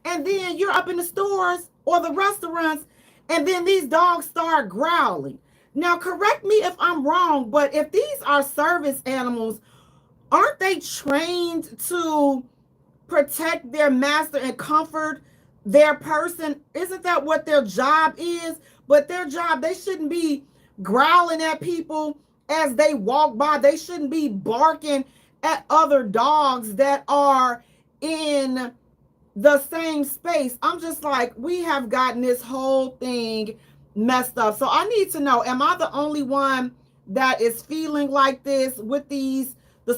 And then you're up in the stores or the restaurants, and then these dogs start growling. Now, correct me if I'm wrong, but if these are service animals, aren't they trained to protect their master and comfort their person? Isn't that what their job is? But their job, they shouldn't be growling at people as they walk by. They shouldn't be barking at other dogs that are in the same space. I'm just like, we have gotten this whole thing messed up. So I need to know, am I the only one that is feeling like this with the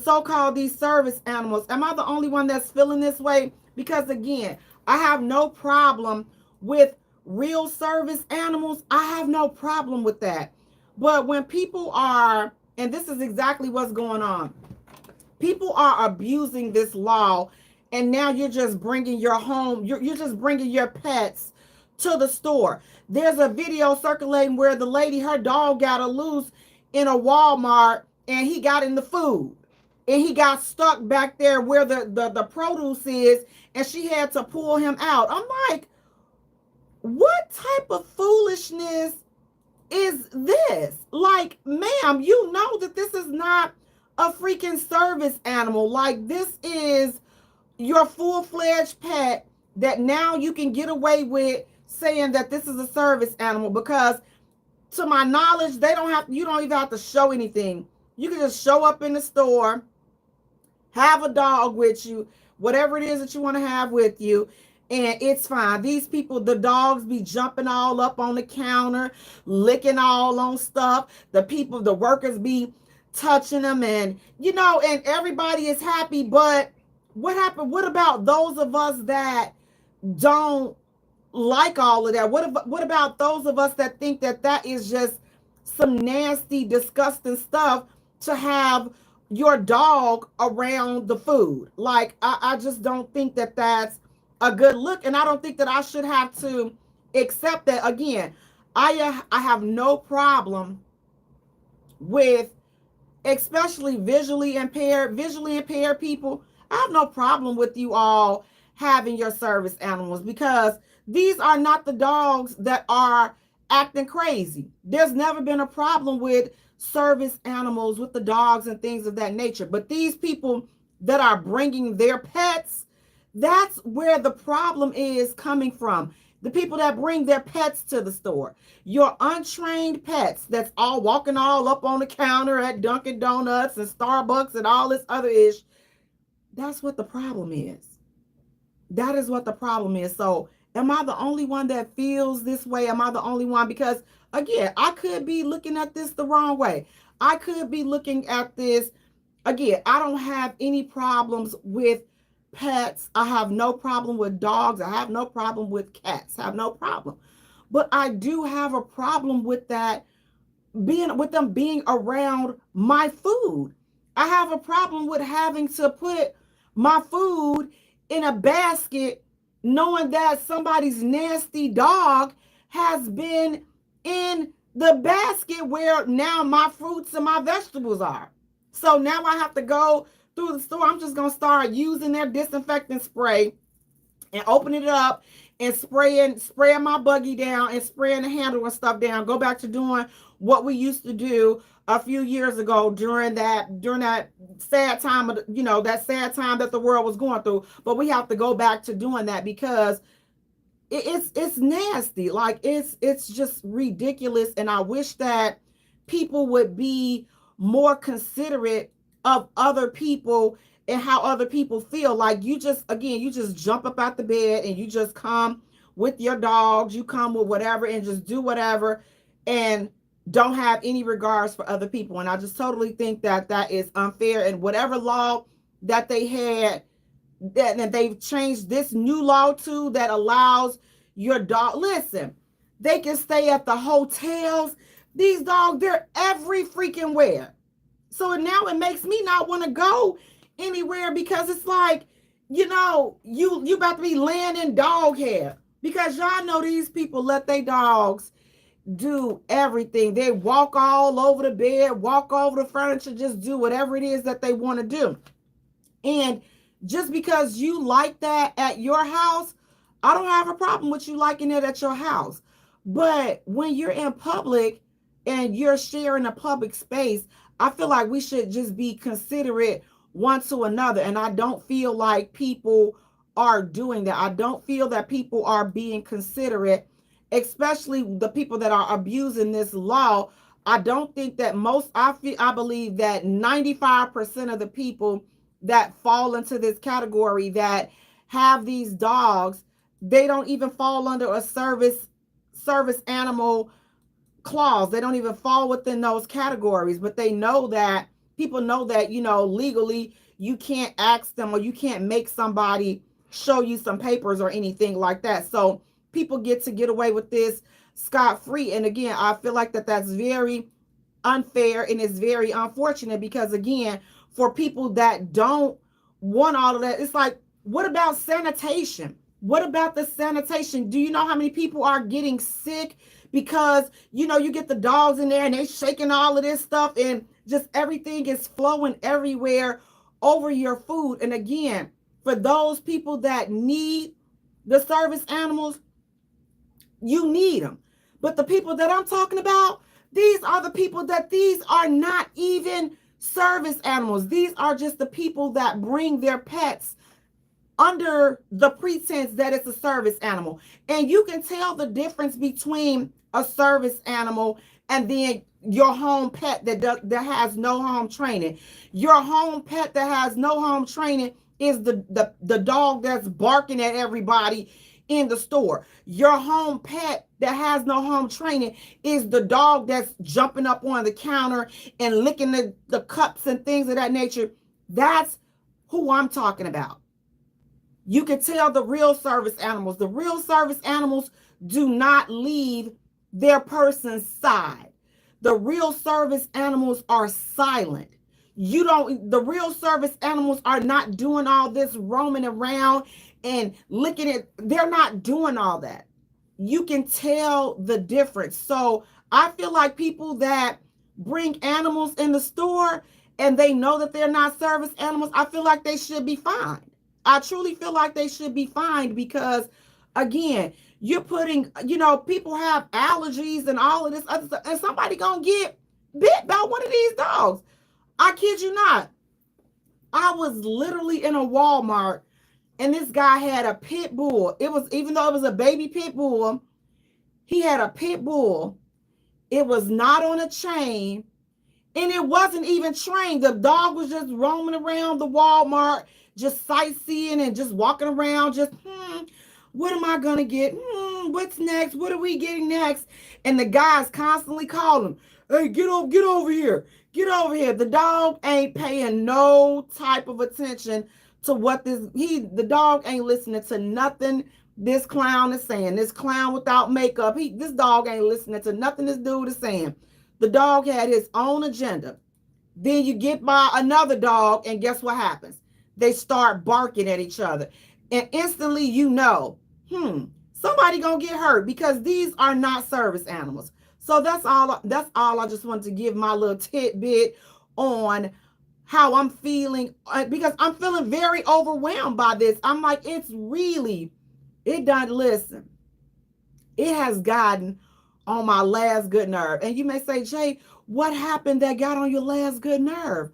so-called these service animals? Am I the only one that's feeling this way? Because again, I have no problem with real service animals. I have no problem with that. But when people are, and this is exactly what's going on, people are abusing this law, and now you're just bringing your home, you're just bringing your pets to the store. There's a video circulating where the lady, her dog got a loose in a Walmart, and he got in the food, and he got stuck back there where the produce is, and she had to pull him out. I'm like, what type of foolishness is this? Like, ma'am, you know that this is not a freaking service animal. Like, this is your full-fledged pet that now you can get away with saying that this is a service animal, because to my knowledge, you don't even have to show anything. You can just show up in the store, have a dog with you, whatever it is that you want to have with you, and it's fine. These people, the dogs be jumping all up on the counter, licking all on stuff. The workers be touching them, and and everybody is happy. But what happened? What about those of us that don't like all of that? What about those of us that think that that is just some nasty, disgusting stuff to have your dog around the food? Like, I just don't think that that's a good look, and I don't think that I should have to accept that. Again, I have no problem with, especially visually impaired people. I have no problem with you all having your service animals, because these are not the dogs that are acting crazy. There's never been a problem with service animals, with the dogs and things of that nature. But these people that are bringing their pets, that's where the problem is coming from. The people that bring their pets to the store, your untrained pets that's all walking all up on the counter at Dunkin' Donuts and Starbucks and all this other ish. That's what the problem is. That is what the problem is. So am I the only one that feels this way? Am I the only one? Because again, I could be looking at this the wrong way. I could be looking at this, again, I don't have any problems with pets. I have no problem with dogs. I have no problem with cats. I have no problem. But I do have a problem with that, with them being around my food. I have a problem with having to put my food in a basket, knowing that somebody's nasty dog has been in the basket where now my fruits and my vegetables are. So now I have to go through the store. I'm just going to start using their disinfectant spray and open it up and spraying my buggy down and spraying the handle and stuff down. Go back to doing what we used to do a few years ago during that sad time of that sad time that the world was going through. But we have to go back to doing that because it's nasty. Like, it's just ridiculous. And I wish that people would be more considerate of other people and how other people feel. Like, you just jump up out the bed and you just come with your dogs, you come with whatever and just do whatever and don't have any regards for other people. And I just totally think that that is unfair. And whatever law that they had, that they've changed this new law to, that allows your dog, listen, they can stay at the hotels. These dogs, they're every freaking where. So now it makes me not want to go anywhere, because it's like, you about to be laying in dog hair, because y'all know these people let their dogs do everything. They walk all over the bed, walk over the furniture, just do whatever it is that they want to do. And just because you like that at your house, I don't have a problem with you liking it at your house. But when you're in public and you're sharing a public space, I feel like we should just be considerate one to another. And I don't feel like people are doing that. I don't feel that people are being considerate, especially the people that are abusing this law. I don't think that I believe that 95% of the people that fall into this category that have these dogs, they don't even fall under a service animal clause. They don't even fall within those categories, but they know that people know that, legally you can't ask them or you can't make somebody show you some papers or anything like that. So people get away with this scot free. And again, I feel like that's very unfair and it's very unfortunate because again, for people that don't want all of that, it's like, what about sanitation? What about the sanitation? Do you know how many people are getting sick because you get the dogs in there and they shaking all of this stuff and just everything is flowing everywhere over your food. And again, for those people that need the service animals, you need them. But the people that I'm talking about, these are the people that these are not even service animals. These are just the people that bring their pets under the pretense that it's a service animal. And you can tell the difference between a service animal and then your home pet that has no home training. Your home pet that has no home training is the dog that's barking at everybody in the store. Your home pet that has no home training is the dog that's jumping up on the counter and licking the cups and things of that nature. That's who I'm talking about. You can tell the real service animals. The real service animals do not leave their person's side. The real service animals are silent. The real service animals are not doing all this roaming around and licking it. They're not doing all that. You can tell the difference. So I feel like people that bring animals in the store and they know that they're not service animals, I feel like they should be fined. I truly feel like they should be fined because, again, you're putting, people have allergies and all of this other stuff, and somebody gonna get bit by one of these dogs. I kid you not. I was literally in a Walmart, and this guy had a pit bull. Even though it was a baby pit bull, he had a pit bull. It was not on a chain, and it wasn't even trained. The dog was just roaming around the Walmart, just sightseeing and just walking around, just, what am I going to get? What's next? What are we getting next? And the guy's constantly calling, hey, get over here. Get over here. The dog ain't paying no type of attention to what the dog ain't listening to nothing this clown is saying. This clown without makeup, this dog ain't listening to nothing this dude is saying. The dog had his own agenda. Then you get by another dog, and guess what happens? They start barking at each other. And instantly somebody gonna get hurt because these are not service animals. So that's all I just wanted to give my little tidbit on how I'm feeling, because I'm feeling very overwhelmed by this. I'm like, it has gotten on my last good nerve. And you may say, Jay, what happened that got on your last good nerve?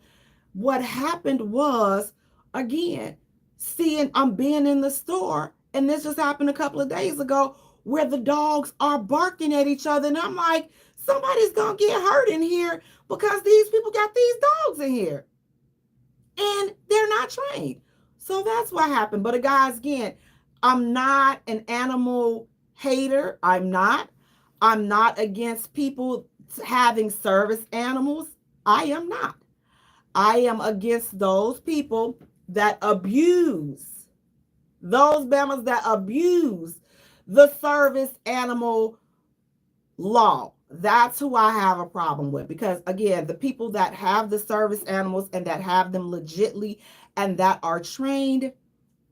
What happened was, again, I'm being in the store, and this just happened a couple of days ago, where the dogs are barking at each other. And I'm like, somebody's going to get hurt in here because these people got these dogs in here. And they're not trained. So that's what happened. But guys, again, I'm not an animal hater. I'm not against people having service animals. I am not. I am against those people that abuse, those Bamas that abuse the service animal law. That's who I have a problem with, because again, the people that have the service animals and that have them legitly and that are trained,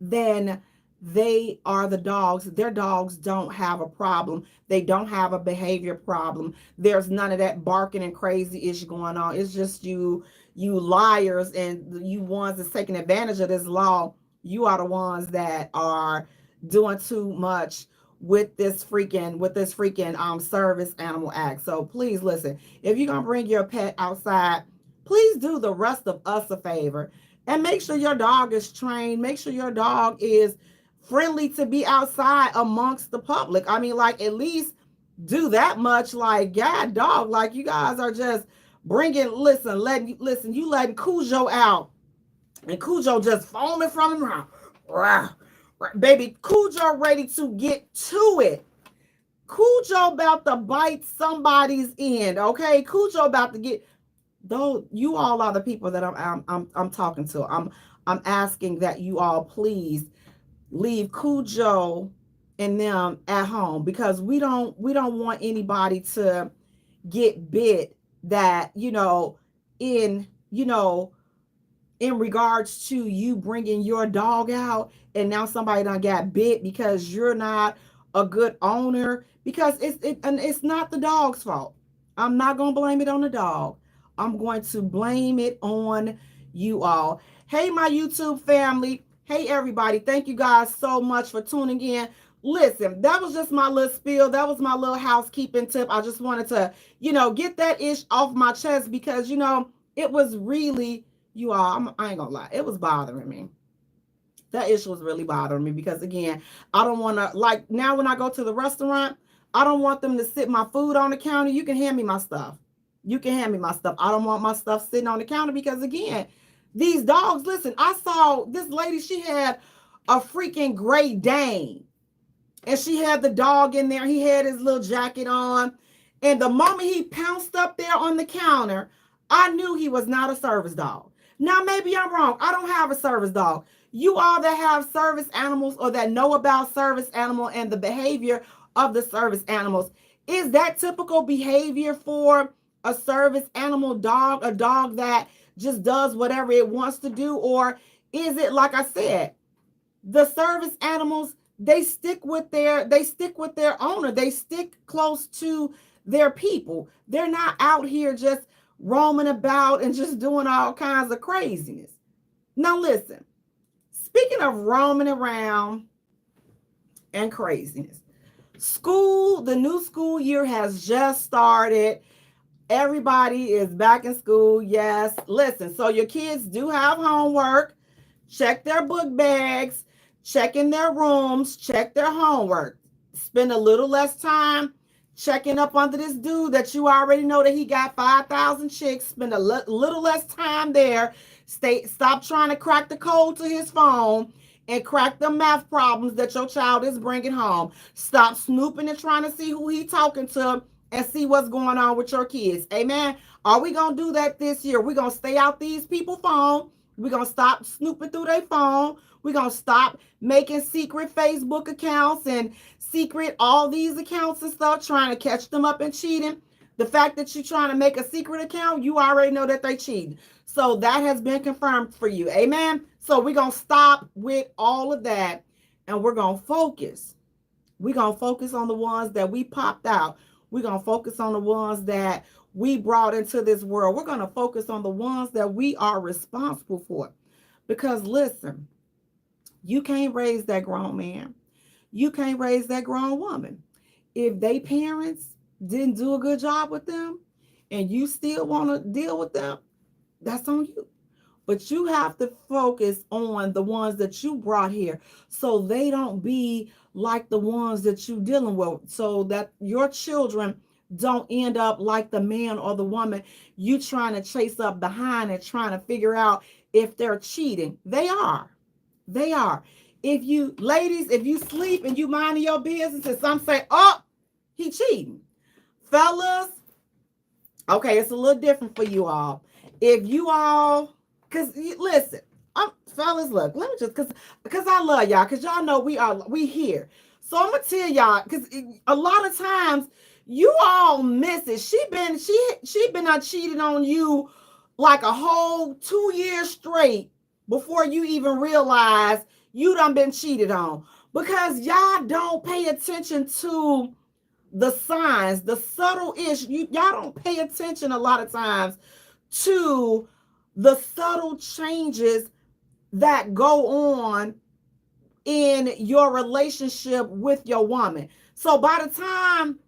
then they are the dogs. Their dogs don't have a problem. They don't have a behavior problem. There's none of that barking and crazy issue going on. It's just you liars and you ones that's taking advantage of this law. You are the ones that are doing too much with this freaking service animal act. So please listen, if you're gonna bring your pet outside, please do the rest of us a favor and make sure your dog is trained. Make sure your dog is friendly to be outside amongst the public. I mean, like, at least do that much. Like, God, dog, like, you guys are just bringing, listen, you letting Cujo out, and Cujo just foaming from the mouth. Baby, Cujo ready to get to it. Cujo about to bite somebody's end, okay? Cujo about to get, though. You all are the people that I'm talking to. I'm asking that you all please leave Cujo and them at home, because we don't want anybody to get bit, that in in regards to you bringing your dog out, and now somebody done got bit because you're not a good owner, because and it's not the dog's fault. I'm not going to blame it on the dog. I'm going to blame it on you all. Hey, my YouTube family. Hey, everybody. Thank you guys so much for tuning in. Listen, that was just my little spiel. That was my little housekeeping tip. I just wanted to, get that ish off my chest, because, it was really, you all, I ain't gonna lie, it was bothering me. That issue was really bothering me, because, again, I don't want to, like, now when I go to the restaurant, I don't want them to sit my food on the counter. You can hand me my stuff. You can hand me my stuff. I don't want my stuff sitting on the counter, because, again, these dogs, listen, I saw this lady, she had a freaking Great Dane, and she had the dog in there. He had his little jacket on, and the moment he pounced up there on the counter, I knew he was not a service dog. Now, maybe I'm wrong. I don't have a service dog. You all that have service animals, or that know about service animal and the behavior of the service animals, is that typical behavior for a service animal dog, a dog that just does whatever it wants to do? Or is it, like I said, the service animals, they stick with their owner. They stick close to their people. They're not out here just roaming about and just doing all kinds of craziness. Now, listen, speaking of roaming around and craziness, the new school year has just started. Everybody is back in school. Yes. Listen, so your kids do have homework. Check their book bags, check in their rooms, check their homework. Spend a little less time checking up under this dude that you already know that he got 5,000 chicks. Spend a little less time there. Stop trying to crack the code to his phone and crack the math problems that your child is bringing home. Stop snooping and trying to see who he talking to, and see what's going on with your kids. Amen. Are we going to do that this year? We're going to stay out these people's phone. We're going to stop snooping through their phone. We're going to stop making secret Facebook accounts and secret all these accounts and stuff, trying to catch them up and cheating. The fact that you're trying to make a secret account, you already know that they cheating. So that has been confirmed for you. Amen. So we're going to stop with all of that, and we're going to focus. We're going to focus on the ones that we popped out. We're going to focus on the ones that we brought into this world. We're going to focus on the ones that we are responsible for. Because listen, you can't raise that grown man. You can't raise that grown woman. If they parents didn't do a good job with them, and you still want to deal with them, that's on you. But you have to focus on the ones that you brought here, so they don't be like the ones that you dealing with, so that your children don't end up like the man or the woman you trying to chase up behind and trying to figure out if they're cheating. They are. If you ladies, if you sleep and you minding your business and some say, oh, he cheating. Fellas, okay, it's a little different for you all. If you all, because listen, fellas, look, let me just, because I love y'all, because y'all know we here. So I'm gonna tell y'all, because a lot of times you all miss it. She been cheated on you like a whole 2 years straight before you even realize you done been cheated on, because y'all don't pay attention to the signs, the subtle issue. Y'all don't pay attention a lot of times to the subtle changes that go on in your relationship with your woman. So by the time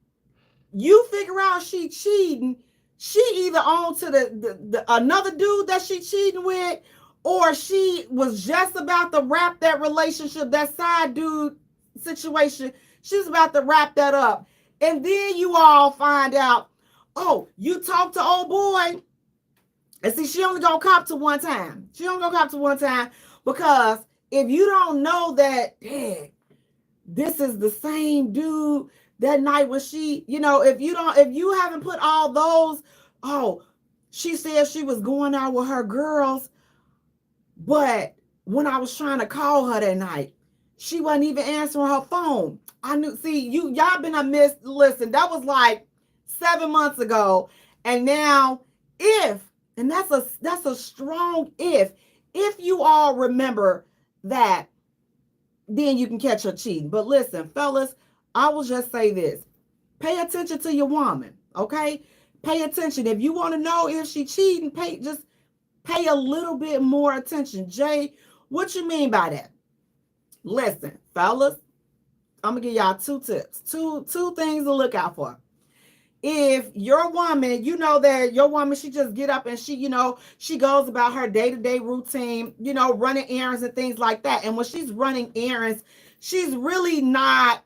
you figure out she cheating, she either on to the another dude that she cheating with, or she was just about to wrap that relationship, that side dude situation. She's about to wrap that up. And then you all find out, oh, you talked to old boy. And see, she only gonna cop to one time. She only gonna cop to one time because if you don't know that, dang, this is the same dude that night when she, if you haven't put all those, oh, she said she was going out with her girls, but when I was trying to call her that night, she wasn't even answering her phone. I knew, see, y'all been a miss. Listen, that was like 7 months ago. And now and that's a strong if you all remember that, then you can catch her cheating. But listen, fellas, I will just say this. Pay attention to your woman, okay? Pay attention. If you want to know if she cheating, just pay a little bit more attention. Jay, what you mean by that? Listen, fellas, I'm going to give y'all 2 tips. Two things to look out for. If your woman, that your woman, she just get up and she goes about her day-to-day routine, running errands and things like that. And when she's running errands, she's really not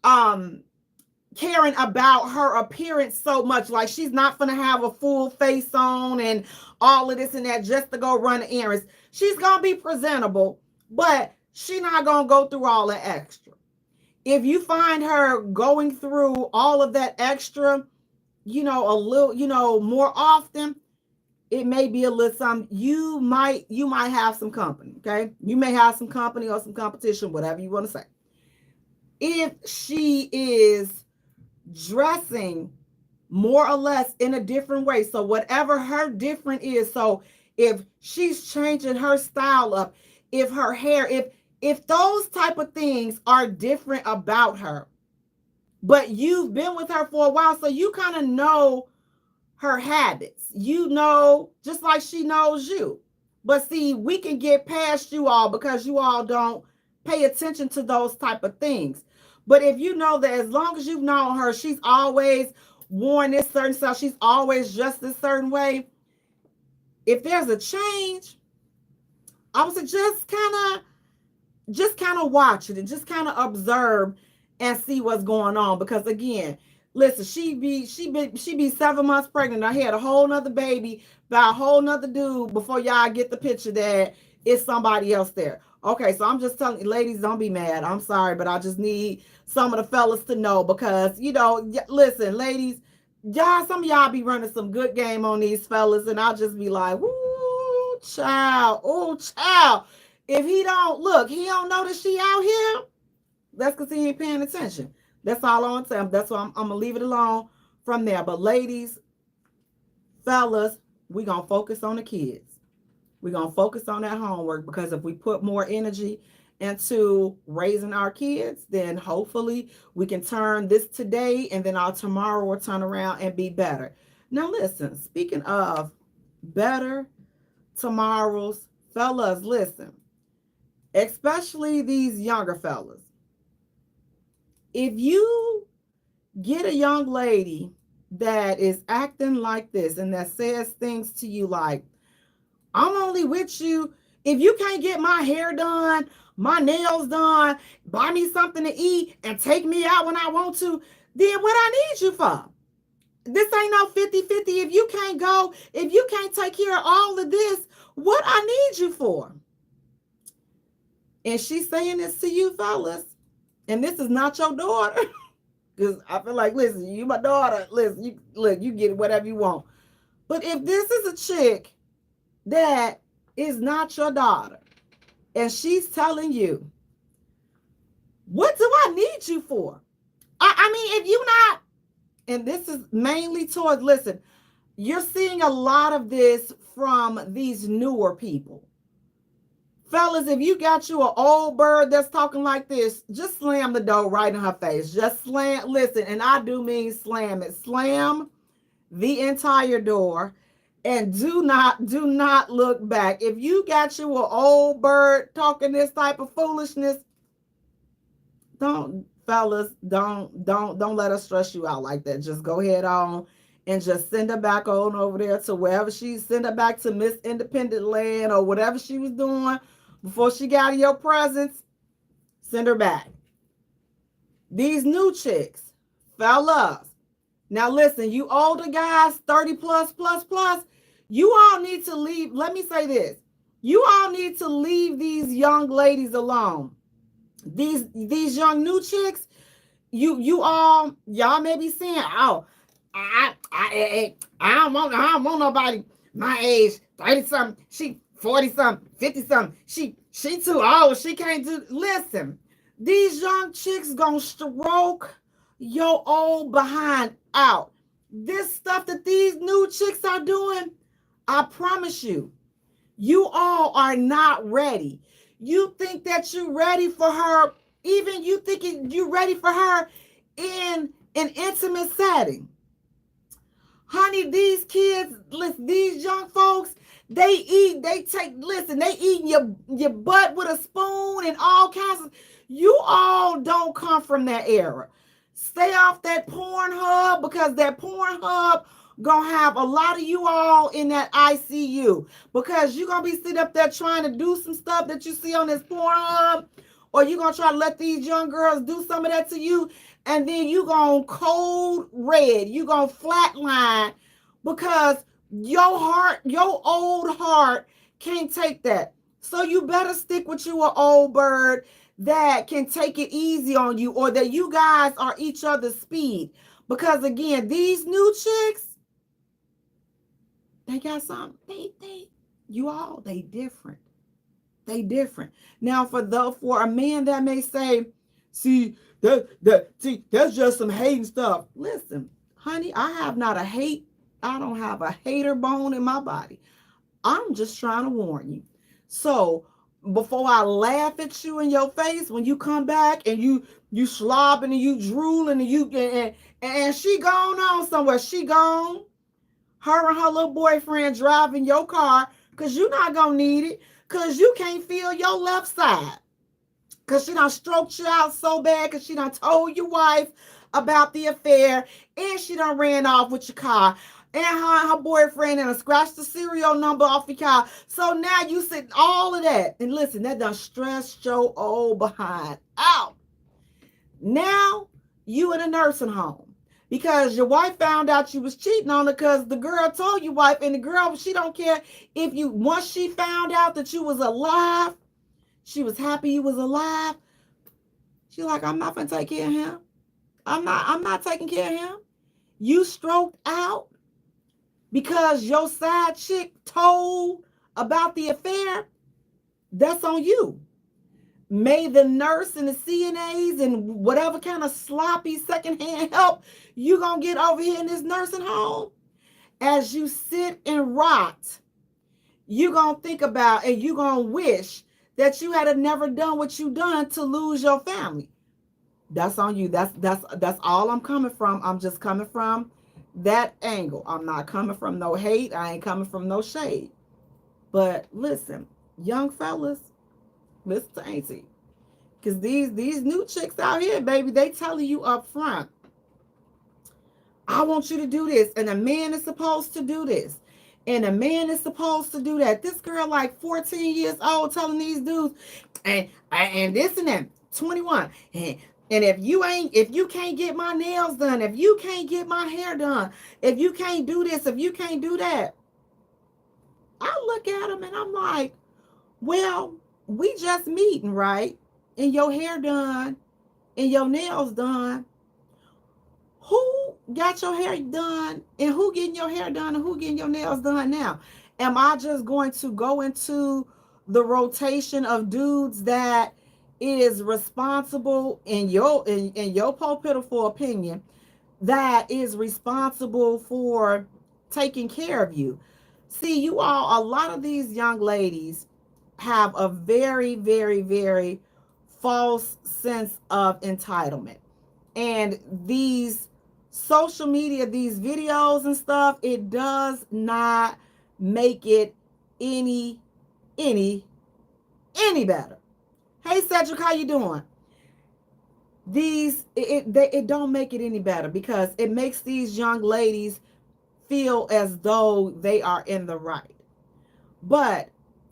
caring about her appearance so much. Like, she's not going to have a full face on and all of this and that just to go run errands. She's going to be presentable, but she's not going to go through all the extra. If you find her going through all of that extra, a little, more often, it may be a little something. You might have some company, okay? You may have some company or some competition, whatever you want to say. If she is dressing more or less in a different way, so whatever her different is, so if she's changing her style up, if her hair, if those type of things are different about her, but you've been with her for a while, so you kind of know her habits, just like she knows you. But see, we can get past you all because you all don't pay attention to those type of things. But if you know that as long as you've known her, she's always worn this certain style, she's always dressed this certain way. If there's a change, I would say just kind of watch it and just kind of observe and see what's going on. Because again, listen, she be 7 months pregnant. I had a whole nother baby by a whole nother dude before y'all get the picture that it's somebody else there. Okay, so I'm just telling you, ladies, don't be mad. I'm sorry, but I just need some of the fellas to know because, listen, ladies, some of y'all be running some good game on these fellas, and I'll just be like, ooh, child, oh, child. If he don't know that she out here, that's because he ain't paying attention. That's all I want to say. That's why I'm going to leave it alone from there. But ladies, fellas, we're going to focus on the kids. We're going to focus on that homework, because if we put more energy into raising our kids, then hopefully we can turn this today and then our tomorrow will turn around and be better. Now listen, speaking of better tomorrows, fellas, listen, especially these younger fellas. If you get a young lady that is acting like this and that says things to you like, I'm only with you if you can't get my hair done, my nails done, buy me something to eat, and take me out when I want to, then what I need you for? This ain't no 50-50. If you can't go, if you can't take care of all of this, what I need you for? And she's saying this to you, fellas. And this is not your daughter. Because I feel like, listen, you my daughter. Listen, you get whatever you want. But if this is a chick that is not your daughter, and she's telling you, what do I need you for? I mean, if you not, and this is mainly towards, listen, you're seeing a lot of this from these newer people. Fellas, if you got you an old bird that's talking like this, just slam the door right in her face. Just slam, listen, and I do mean slam it. Slam the entire door and do not look back. If you got you an old bird talking this type of foolishness, don't fellas, don't let her stress you out like that. Just go ahead on and just send her back on over there to wherever send her back to Miss Independent Land or whatever she was doing before she got in your presence. Send her back. These new chicks, fellas. Now listen, you older guys, 30 plus, you all need to leave. Let me say this. You all need to leave these young ladies alone. These young new chicks, y'all may be saying, oh, I don't want nobody my age, 30 something, she 40 something, 50 something, she too old, she can't do. Listen, these young chicks gonna stroke your old behind out. This stuff that these new chicks are doing, I promise you, you all are not ready. You think that you're ready for her, even you thinking you're ready for her in an intimate setting. Honey, these kids, listen, these young folks, they eating your butt with a spoon and all kinds of, you all don't come from that era. Stay off that Pornhub, because that Pornhub gonna have a lot of you all in that ICU, because you're gonna be sitting up there trying to do some stuff that you see on this Pornhub, or you're gonna try to let these young girls do some of that to you, and then you gonna cold red, you gonna flatline, because your old heart can't take that. So you better stick with you an old bird that can take it easy on you, or that you guys are each other's speed. Because again, these new chicks, they got something. They different. They different. Now, for a man that may say, see, that's just some hating stuff. Listen, honey, I don't have a hater bone in my body. I'm just trying to warn you. So before I laugh at you in your face when you come back and you slobbing and you drooling and she gone on somewhere. She gone. Her and her little boyfriend driving your car, because you're not going to need it, because you can't feel your left side. Because she done stroked you out so bad, because she done told your wife about the affair, and she done ran off with your car. And her boyfriend and scratched the serial number off your car. So now you sit all of that. And listen, that done stressed your old behind out. Now you in a nursing home, because your wife found out you was cheating on her, because the girl told your wife, and the girl, she don't care if once she found out that you was alive, she was happy you was alive. She like, I'm not gonna take care of him. I'm not taking care of him. You stroked out because your side chick told about the affair. That's on you. May the nurse and the CNAs and whatever kind of sloppy secondhand help you gonna get over here in this nursing home, as you sit and rot, you gonna think about and you gonna wish that you had never done what you done to lose your family. That's on you. That's all I'm coming from. I'm just coming from that angle. I'm not coming from no hate. I ain't coming from no shade. But listen, young fellas, listen to Auntie. Because these new chicks out here, baby, they telling you up front, I want you to do this. And a man is supposed to do this. And a man is supposed to do that. This girl like 14 years old telling these dudes, and this and that, 21. And if you can't get my nails done, if you can't get my hair done, if you can't do this, if you can't do that, I look at him and I'm like, well, we just meeting, right? And your hair done and your nails done. Who got your hair done and who getting your hair done and who getting your nails done now? Am I just going to go into the rotation of dudes that is responsible in your pitiful opinion, that is responsible for taking care of you? See, you all, a lot of these young ladies have a very, very, very false sense of entitlement. And these social media, these videos and stuff, it does not make it any better. Hey Cedric, how you doing? it don't make it any better, because it makes these young ladies feel as though they are in the right. But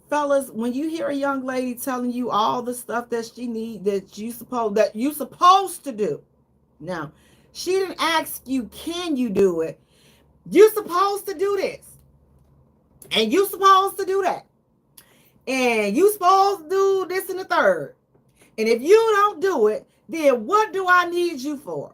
fellas, when you hear a young lady telling you all the stuff that she need, that you supposed to do. Now, she didn't ask you, can you do it? You supposed to do this. And you supposed to do that. And you supposed to do this and the third. And if you don't do it, then what do I need you for?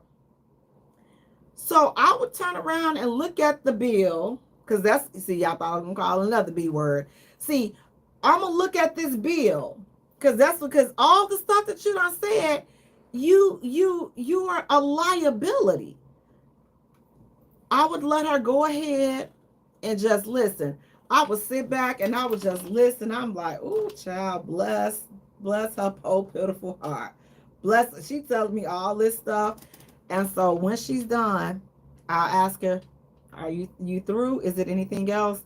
So I would turn around and look at the bill, because y'all thought I was going to call another B word. See, I'm going to look at this bill, because all the stuff that you done said, you are a liability. I would let her go ahead and just listen. I would sit back and I would just listen. I'm like, oh, child, bless her poor pitiful heart. Bless her. She tells me all this stuff. And so when she's done, I'll ask her, are you through? Is it anything else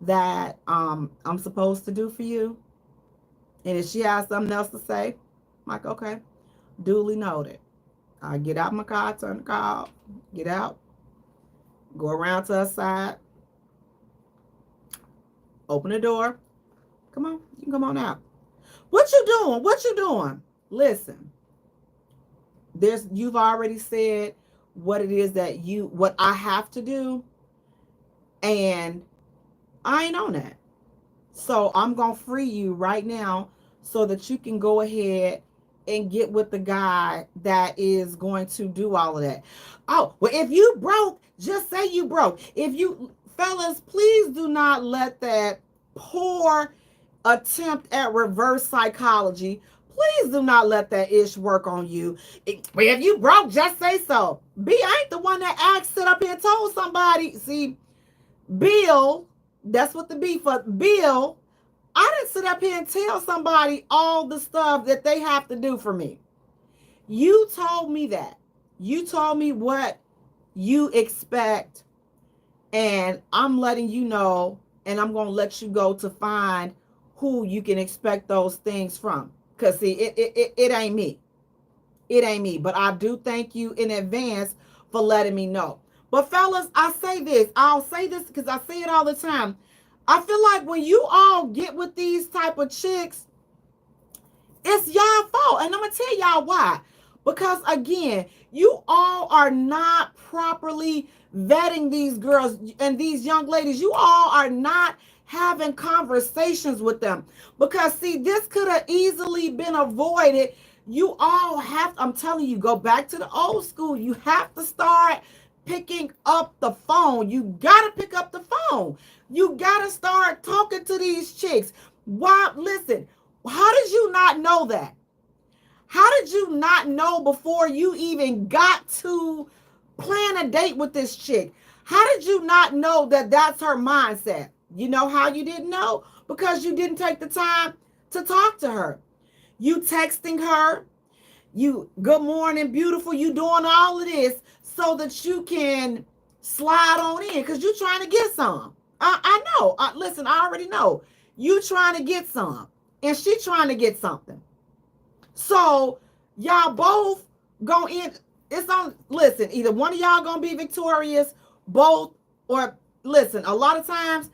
that I'm supposed to do for you? And if she has something else to say, I'm like, okay, duly noted. I get out my car, turn the car off, get out, go around to her side, open the door. Come on, you can come on out. What you doing? What you doing? Listen, you've already said what it is what I have to do, and I ain't on that. So I'm going to free you right now so that you can go ahead and get with the guy that is going to do all of that. Oh, well, if you broke, just say you broke. Fellas, please do not let that poor attempt at reverse psychology, please do not let that ish work on you. If you broke, just say so. I ain't the one that asked, sit up here and told somebody. See, Bill, that's what the B for. Bill, I didn't sit up here and tell somebody all the stuff that they have to do for me. You told me that. You told me what you expect, and I'm letting you know, and I'm going to let you go to find who you can expect those things from. Because, see, it ain't me. It ain't me. But I do thank you in advance for letting me know. But, fellas, I'll say this because I say it all the time. I feel like when you all get with these type of chicks, it's y'all fault. And I'm going to tell y'all why. Because, again, you all are not properly vetting these girls and these young ladies. You all are not having conversations with them. Because, see, this could have easily been avoided. You all have, I'm telling you, go back to the old school. You have to start picking up the phone. You got to pick up the phone. You got to start talking to these chicks. Why? Listen, how did you not know that? How did you not know before you even got to plan a date with this chick? How did you not know that that's her mindset? You know how you didn't know? Because you didn't take the time to talk to her. You texting her, you good morning, beautiful, you doing all of this so that you can slide on in because you're trying to get some. I know. Listen, I already know. You trying to get some and she trying to get something. So y'all both go in. It's on. Listen, either one of y'all gonna be victorious, both, or listen. A lot of times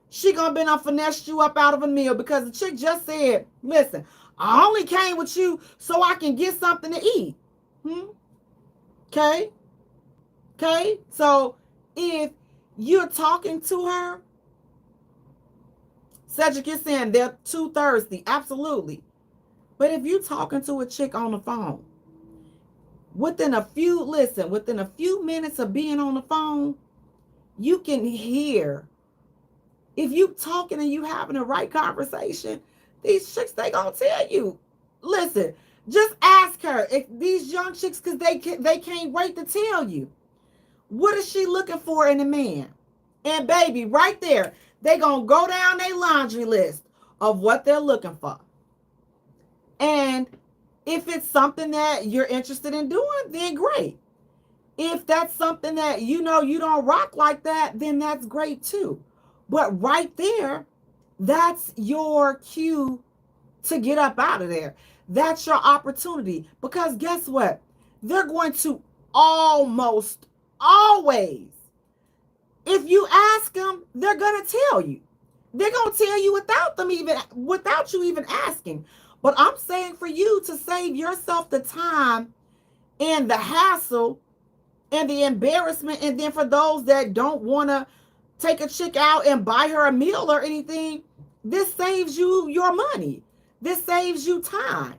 she gonna be on finesse you up out of a meal because the chick just said, "Listen, I only came with you so I can get something to eat." Okay. So if you're talking to her, Cedric is saying they're too thirsty. Absolutely. But if you're talking to a chick on the phone, within a few minutes of being on the phone, you can hear, if you talking and you having the right conversation, these chicks, they gonna tell you. Listen, just ask her, if these young chicks, because they can't wait to tell you. What is she looking for in a man? And baby, right there, they gonna go down their laundry list of what they're looking for. And if it's something that you're interested in doing, then great. If that's something that you know you don't rock like that, then that's great too. But right there, that's your cue to get up out of there. That's your opportunity. Because guess what? they're going to almost always, if you ask them, they're going to tell you. They're going to tell you without you even asking. But I'm saying for you to save yourself the time and the hassle and the embarrassment, and then for those that don't want to take a chick out and buy her a meal or anything, this saves you your money. This saves you time.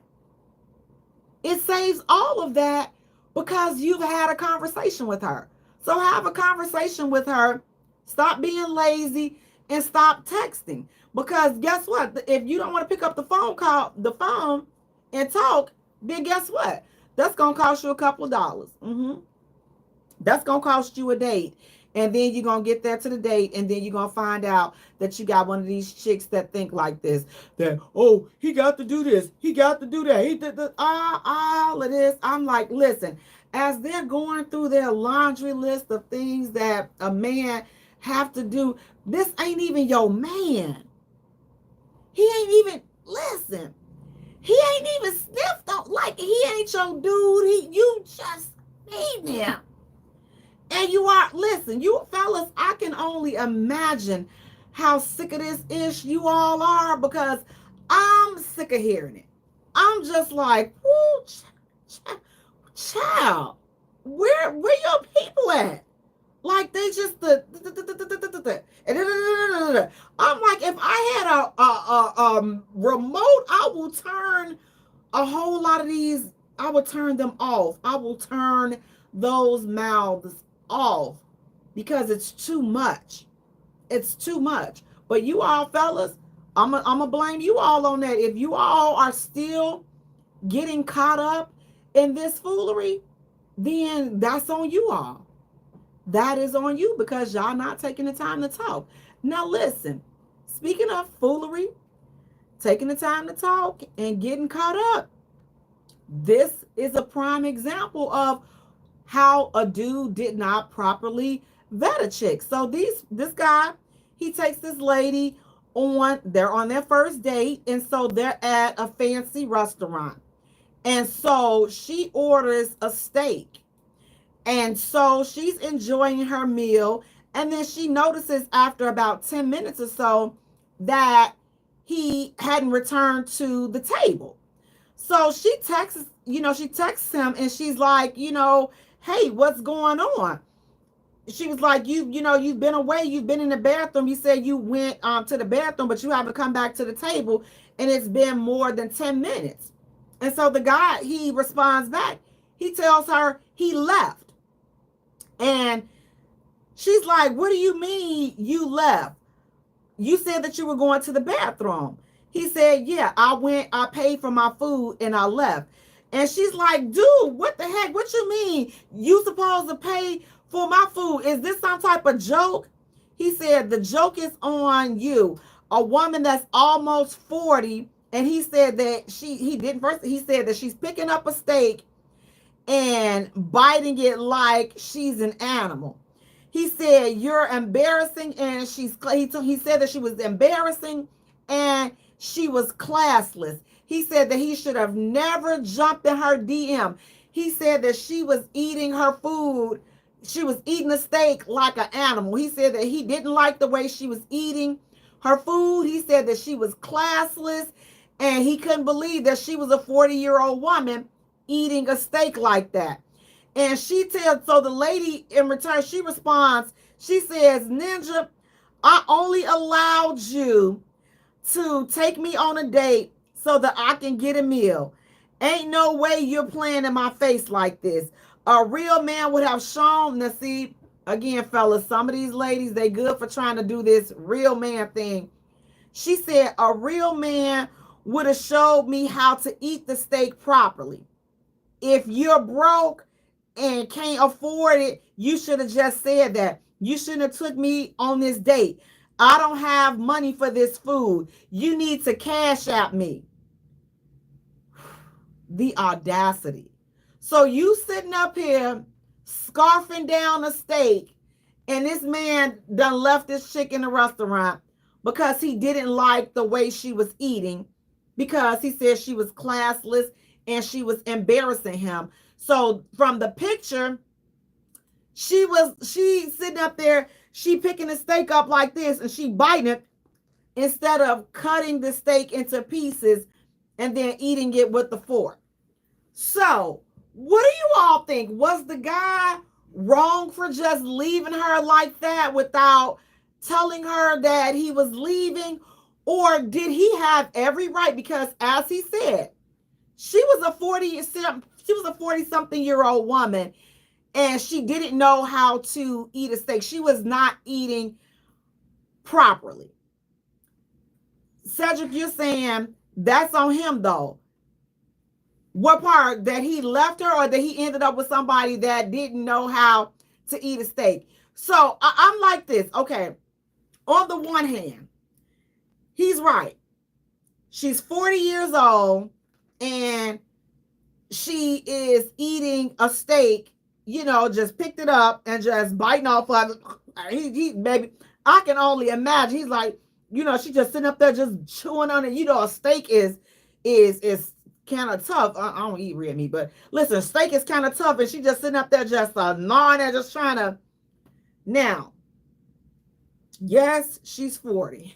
It saves all of that because you've had a conversation with her. So have a conversation with her. Stop being lazy and stop texting. Because guess what? If you don't want to pick up the phone and talk, then guess what? That's going to cost you a couple of dollars. That's going to cost you a date. And then you're going to get there to the date, and then you're going to find out that you got one of these chicks that think like this, that, oh, he got to do this, he got to do that, he did all of this. I'm like, listen, as they're going through their laundry list of things that a man have to do, this ain't even your man. He ain't even, listen, he ain't even sniffed on, like, he ain't your dude. You just need him. And you are, listen, you fellas, I can only imagine how sick of this ish you all are, because I'm sick of hearing it. I'm just like, whoo, child, where your people at? Like, they just I'm like, if I had a remote, I will turn a whole lot of these. I will turn them off. I will turn those mouths off, because it's too much. It's too much. But you all fellas, I'm gonna blame you all on that. If you all are still getting caught up in this foolery, then that's on you all. That is on you, because y'all not taking the time to talk. Now listen, speaking of foolery, taking the time to talk and getting caught up, this is a prime example of how a dude did not properly vet a chick. So this guy, he takes this lady they're on their first date, and so they're at a fancy restaurant. And so she orders a steak. And so she's enjoying her meal, and then she notices after about 10 minutes or so that he hadn't returned to the table. So she texts him, and she's like, hey, what's going on? She was like, you've been away. You've been in the bathroom. You said you went to the bathroom, but you haven't come back to the table, and it's been more than 10 minutes. And so the guy, he responds back. He tells her he left. And she's like, what do you mean you left? You said that you were going to the bathroom. He said, yeah, I paid for my food and I left. And she's like, dude, what the heck? What you mean? You supposed to pay for my food? Is this some type of joke? He said, the joke is on you. A woman that's almost 40. And he said that he said that she's picking up a steak and biting it like she's an animal. He said, you're embarrassing. And he said that she was embarrassing and she was classless. He said that he should have never jumped in her DM. He said that she was eating her food. She was eating a steak like an animal. He said that he didn't like the way she was eating her food. He said that she was classless, and he couldn't believe that she was a 40-year-old woman eating a steak like that. And so the lady in return, she responds, she says, Ninja, I only allowed you to take me on a date so that I can get a meal. Ain't no way you're playing in my face like this. A real man would have shown. Now see, again, fellas, some of these ladies, they good for trying to do this real man thing. She said, a real man would have showed me how to eat the steak properly. If you're broke and can't afford it, you should have just said that. You shouldn't have took me on this date. I don't have money for this food. You need to cash out me. The audacity. So you sitting up here scarfing down a steak, and this man done left this chick in the restaurant because he didn't like the way she was eating, because he said she was classless and she was embarrassing him. So from the picture, she sitting up there, she picking the steak up like this and she biting it instead of cutting the steak into pieces and then eating it with the fork. So, what do you all think? Was the guy wrong for just leaving her like that without telling her that he was leaving? Or did he have every right? Because as he said, she was a 40 something year old woman and she didn't know how to eat a steak. She was not eating properly. Cedric, you're saying that's on him though. What part? That he left her or that he ended up with somebody that didn't know how to eat a steak? So I'm like this. Okay. On the one hand, he's right. She's 40 years old and she is eating a steak, just picked it up and just biting off of it. Baby, I can only imagine. He's like, she just sitting up there just chewing on it. A steak is kind of tough. I don't eat red meat, but listen, steak is kind of tough, and she just sitting up there just gnawing at, just trying to. Now, yes, she's 40,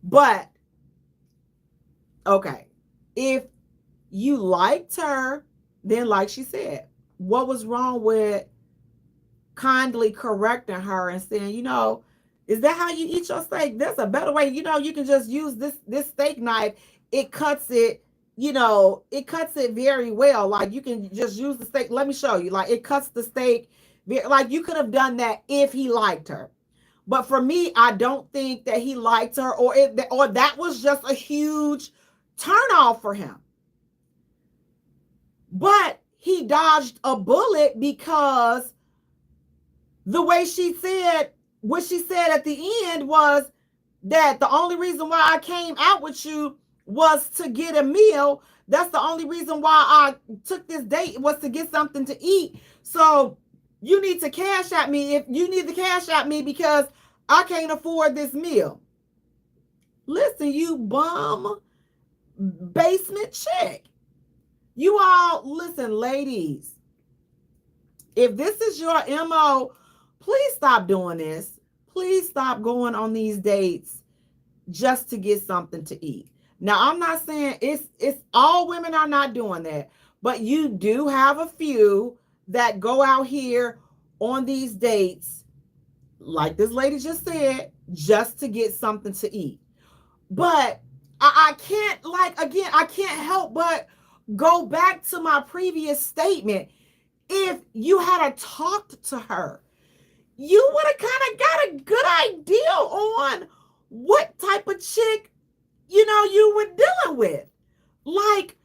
but okay, if you liked her, then like she said, what was wrong with kindly correcting her and saying, is that how you eat your steak? There's a better way. You can just use this steak knife. It cuts it, it cuts it very well. Like you can just use the steak. Let me show you. Like it cuts the steak. Like you could have done that if he liked her. But for me, I don't think that he liked her or that was just a huge turnoff for him. But he dodged a bullet because the way she said, what she said at the end was that the only reason why I came out with you was to get a meal. That's the only reason why I took this date was to get something to eat. So you need to cash at me if you need to cash at me because I can't afford this meal. Listen, you bum basement chick. You all, listen, ladies, if this is your MO, please stop doing this. Please stop going on these dates just to get something to eat. Now, I'm not saying it's all women are not doing that, but you do have a few that go out here on these dates, like this lady just said, just to get something to eat. But I can't, I can't help but go back to my previous statement. If you had talked to her, you would have kind of got a good idea on what type of chick, you were dealing with. Like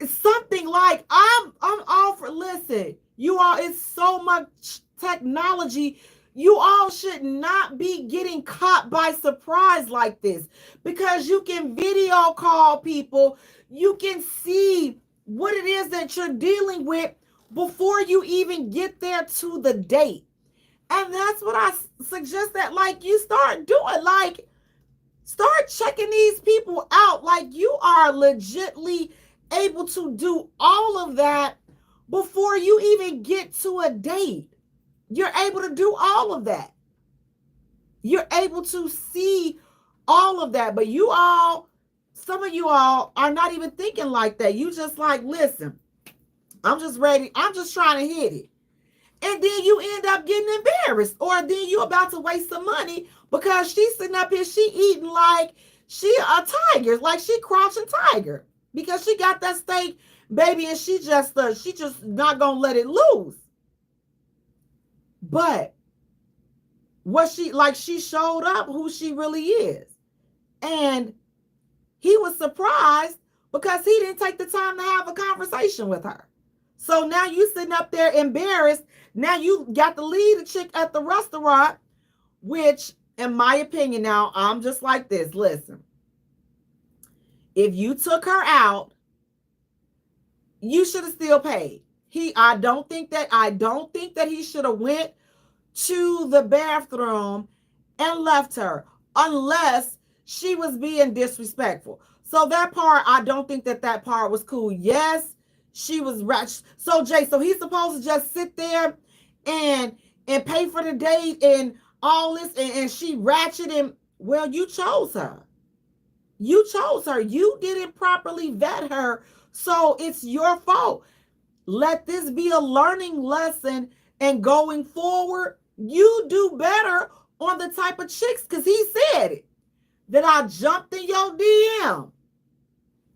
something like I'm all for, listen, you all, it's so much technology. You all should not be getting caught by surprise like this because you can video call people. You can see what it is that you're dealing with before you even get there to the date. And that's what I suggest that you start doing. Start checking these people out. You are legitly able to do all of that before you even get to a date. You're able to do all of that. You're able to see all of that. But some of you all are not even thinking like that. You just listen, I'm just ready. I'm just trying to hit it. And then you end up getting embarrassed. Or then you about to waste some money because she's sitting up here, she eating like she a tiger, like she crouching tiger. Because she got that steak, baby, and she just not gonna let it loose. But what she showed up who she really is. And he was surprised because he didn't take the time to have a conversation with her. So now you sitting up there embarrassed. Now you got to leave the chick at the restaurant, which in my opinion, now I'm just like this. Listen, if you took her out, you should have still paid. I don't think that he should have went to the bathroom and left her unless she was being disrespectful. So that part, I don't think that part was cool. Yes, she was ratchet. So Jay, so he's supposed to just sit there and pay for the date and all this, and she ratchet him. Well, you chose her. You chose her. You didn't properly vet her. So it's your fault. Let this be a learning lesson. And going forward, you do better on the type of chicks, because he said it, that I jumped in your DM.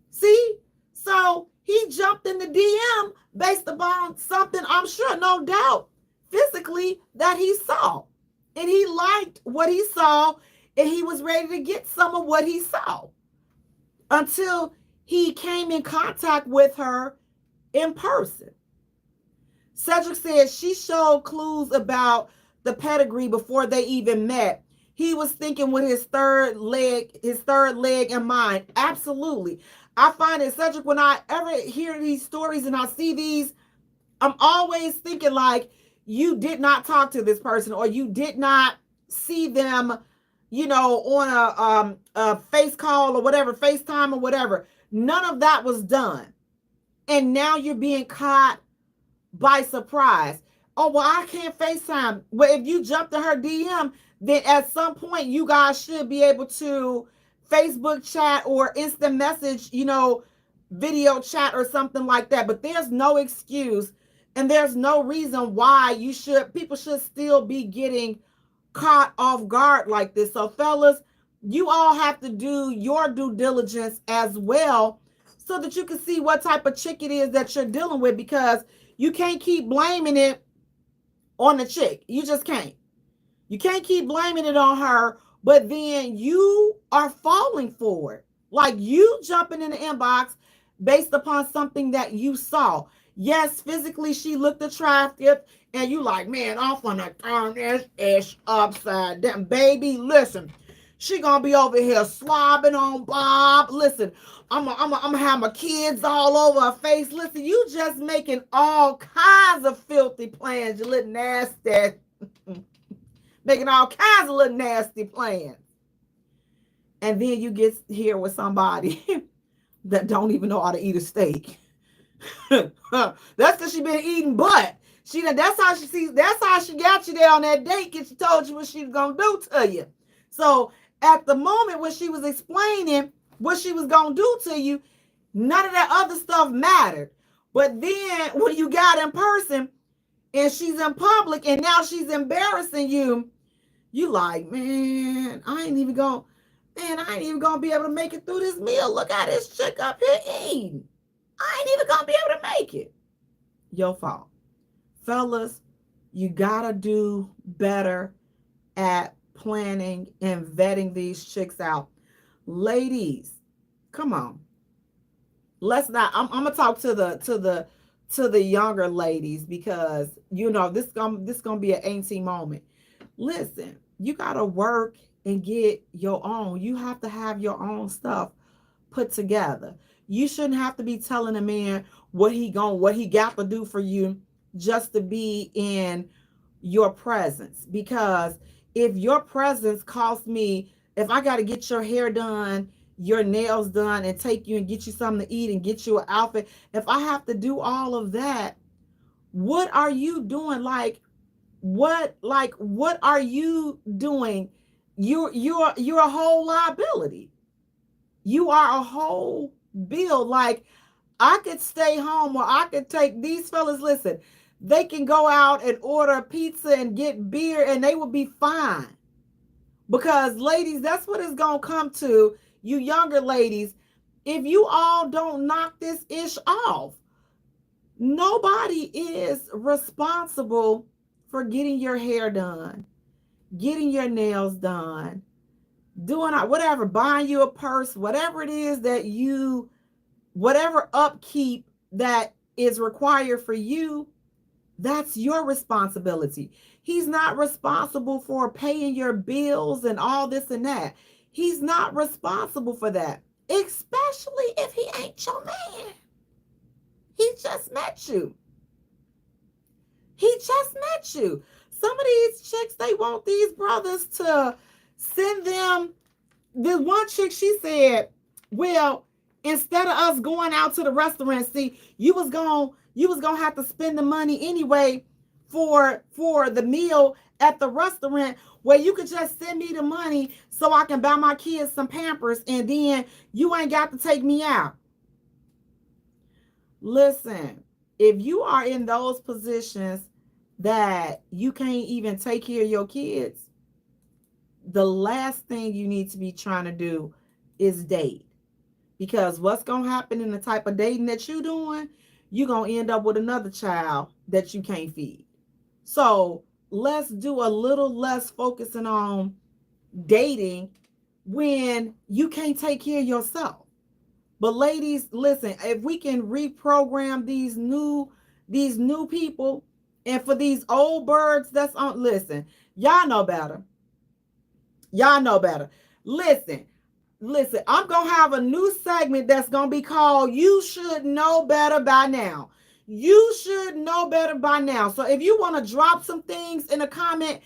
See? So he jumped in the DM based upon something, I'm sure, no doubt, physically that he saw. And he liked what he saw, and he was ready to get some of what he saw until he came in contact with her in person. Cedric said she showed clues about the pedigree before they even met. He was thinking with his third leg in mind. Absolutely. I find it, Cedric, when I ever hear these stories and I see these, I'm always thinking like, you did not talk to this person, or you did not see them, on a face call or whatever, FaceTime or whatever. None of that was done. And now you're being caught by surprise. Oh, well, I can't FaceTime. Well, if you jump to her DM, then at some point you guys should be able to Facebook chat or instant message, video chat or something like that. But there's no excuse, and there's no reason why people should still be getting caught off guard like this. So fellas, you all have to do your due diligence as well, so that you can see what type of chick it is that you're dealing with, because you can't keep blaming it on the chick. You just can't. You can't keep blaming it on her, but then you are falling for it. Like, you jumping in the inbox based upon something that you saw. Yes, physically she looked attractive, and you like, man, I'm gonna turn this ish upside down. Baby, listen, she gonna be over here slobbing on Bob. Listen, I'm gonna have my kids all over her face. Listen, you just making all kinds of filthy plans, you little nasty. Making all kinds of little nasty plans. And then you get here with somebody that don't even know how to eat a steak. That's because she been eating butt. That's how she got you there on that date, because she told you what she was gonna do to you. So at the moment when she was explaining what she was gonna do to you, none of that other stuff mattered. But then when you got in person and she's in public and now she's embarrassing you, you like, man, I ain't even gonna be able to make it through this meal. Look at this chick up here eating. I ain't even gonna be able to make it. Your fault. Fellas, you gotta do better at planning and vetting these chicks out. Ladies, come on. Let's not. I'm gonna talk to the younger ladies, because this gonna be an auntie moment. Listen, you gotta work and get your own. You have to have your own stuff put together. You shouldn't have to be telling a man what he got to do for you just to be in your presence. Because if your presence costs me, if I got to get your hair done, your nails done, and take you and get you something to eat and get you an outfit, if I have to do all of that, what are you doing? What are you doing? You're a whole liability. You are a whole bill. Like, I could stay home, or I could take these fellas. Listen, they can go out and order pizza and get beer, and they will be fine. Because ladies, that's what it's gonna come to. You younger ladies, if you all don't knock this ish off, nobody is responsible for getting your hair done, getting your nails done, doing whatever, buying you a purse, whatever it is that whatever upkeep that is required for you, that's your responsibility. He's not responsible for paying your bills and all this and that. He's not responsible for that, especially if he ain't your man. He just met you. Some of these chicks, they want these brothers to send them. The one chick, she said, well, Instead of us going out to the restaurant. See, you was gonna have to spend the money anyway for the meal at the restaurant, where you could just send me the money so I can buy my kids some Pampers, and then you ain't got to take me out. Listen, if you are in those positions that you can't even take care of your kids, the last thing you need to be trying to do is date. Because what's going to happen in the type of dating that you're doing, you're going to end up with another child that you can't feed. So let's do a little less focusing on dating when you can't take care of yourself. But ladies, listen, if we can reprogram these new people, and for these old birds that's on, listen, y'all know better. Y'all know better. Listen, listen, I'm going to have a new segment that's going to be called You Should Know Better by Now. You should know better by now. So if you want to drop some things in the comment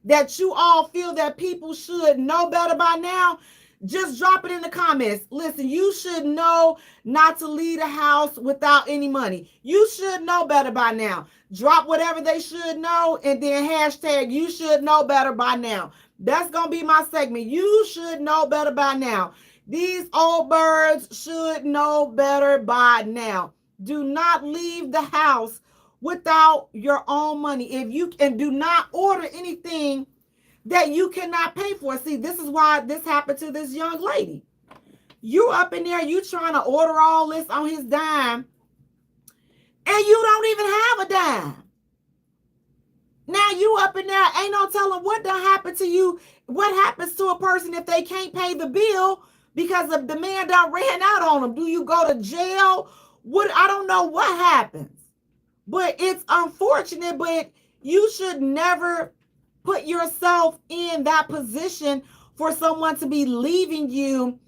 that you all feel that people should know better by now, just drop it in the comments. Listen, you should know not to leave the house without any money. You should know better by now. Drop whatever they should know, and then hashtag you should know better by now. That's going to be my segment. You should know better by now. These old birds should know better by now. Do not leave the house without your own money. If you can, do not order anything that you cannot pay for. See, this is why this happened to this young lady. You up in there, you trying to order all this on his dime, and you don't even have a dime. Now you up in there, ain't no telling what done happened to you. What happens to a person if they can't pay the bill because of the man done ran out on them? Do you go to jail? What, I don't know what happens. But it's unfortunate, but you should never put yourself in that position for someone to be leaving you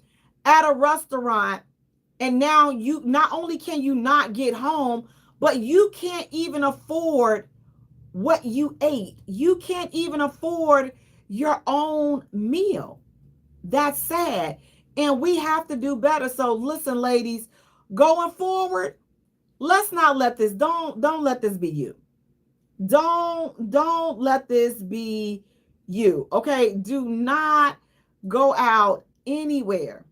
at a restaurant, and now you not only can you not get home, but you can't even afford what you ate. You can't even afford your own meal. That's sad. And we have to do better. So listen, ladies, going forward, let's not let this, don't let this be you. Don't let this be you. Okay? Do not go out anywhere,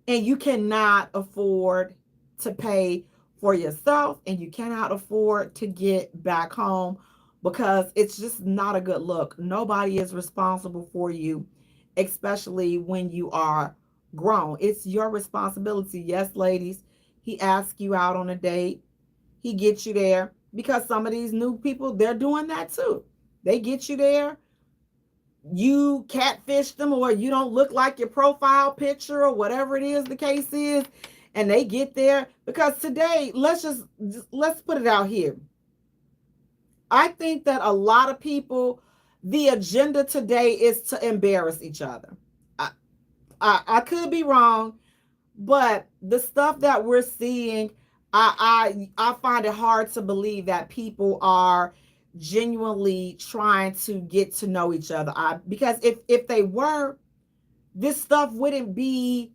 and you cannot afford to pay for yourself, and you cannot afford to get back home, because it's just not a good look. Nobody is responsible for you, especially when you are grown. It's your responsibility. Yes, ladies, he asks you out on a date. He gets you there, because some of these new people, they're doing that too. They get you there. You catfish them, or you don't look like your profile picture, or whatever it is the case is, and they get there. Because today, let's put it out here. I think that a lot of people, the agenda today is to embarrass each other. I could be wrong, but the stuff that we're seeing, I find it hard to believe that people are genuinely trying to get to know each other. Because if they were, this stuff wouldn't be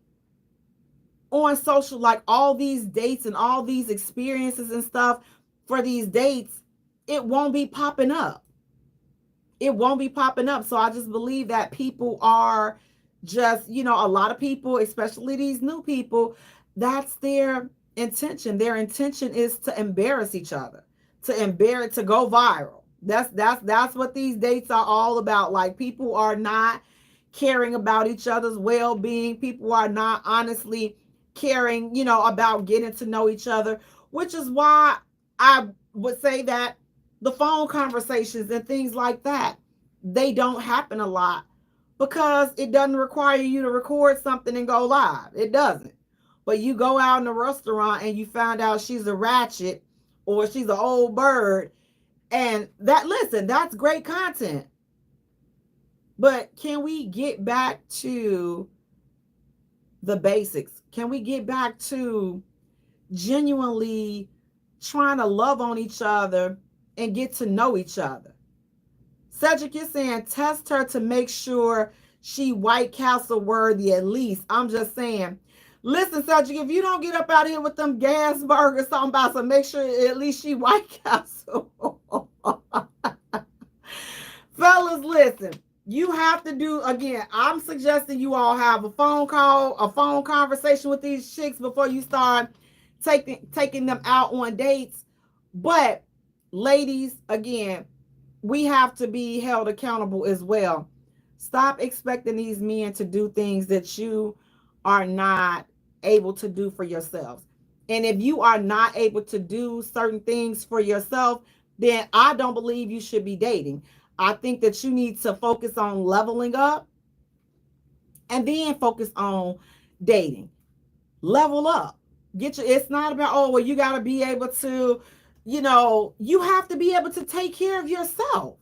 on social, like all these dates and all these experiences and stuff for these dates. It won't be popping up. It won't be popping up. So I just believe that people are just, a lot of people, especially these new people, that's their intention. Their intention is to embarrass each other, to go viral. That's what these dates are all about. Like, people are not caring about each other's well-being. People are not honestly caring, about getting to know each other, which is why I would say that the phone conversations and things like that, they don't happen a lot, because it doesn't require you to record something and go live. It doesn't. But you go out in a restaurant and you find out she's a ratchet or she's an old bird, and that's great content. But can we get back to the basics? Can we get back to genuinely trying to love on each other and get to know each other? Cedric is saying test her to make sure she White Castle worthy at least. I'm just saying. Listen, Cedric, if you don't get up out here with them gas burgers, something about, so make sure at least she White Castle. Fellas, listen. You have to do, again, I'm suggesting you all have a phone call, a phone conversation with these chicks before you start taking them out on dates. But ladies, again, we have to be held accountable as well. Stop expecting these men to do things that you are not able to do for yourselves. And if you are not able to do certain things for yourself, then I don't believe you should be dating. I think that you need to focus on leveling up and then focus on dating. Level up. It's not about, oh, well, you got to be able to, you have to be able to take care of yourself.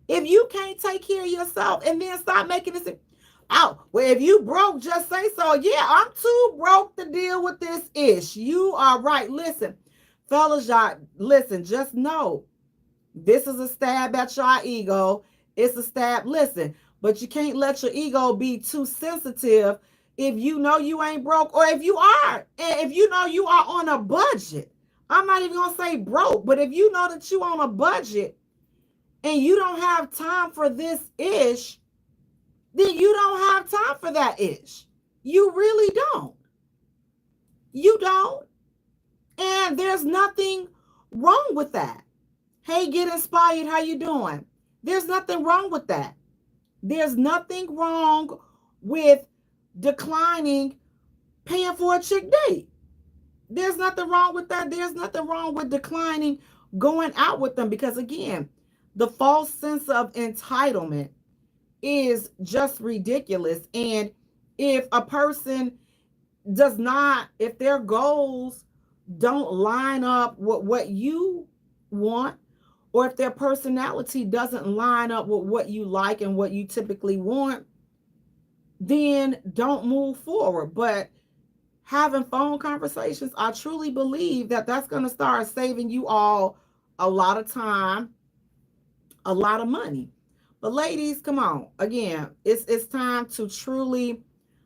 If you can't take care of yourself, and then stop making this out. Well, if you broke, just say so. Yeah, I'm too broke to deal with this ish. You are right. Listen, fellas, y'all, listen, just know this is a stab at your ego. It's a stab. Listen, but you can't let your ego be too sensitive if you know you ain't broke, or if you are, if you know you are on a budget. I'm not even going to say broke, but if you know that you on a budget and you don't have time for this ish, then you don't have time for that ish. You really don't. You don't. And there's nothing wrong with that. Hey, Get Inspired, how you doing? There's nothing wrong with that. There's nothing wrong with declining paying for a chick date. There's nothing wrong with that. There's nothing wrong with declining going out with them, because again, the false sense of entitlement is just ridiculous. And if a person does not, if their goals don't line up with what you want, or if their personality doesn't line up with what you like and what you typically want, then don't move forward. But having phone conversations, I truly believe that that's going to start saving you all a lot of time, a lot of money. But ladies, come on. Again, it's time to truly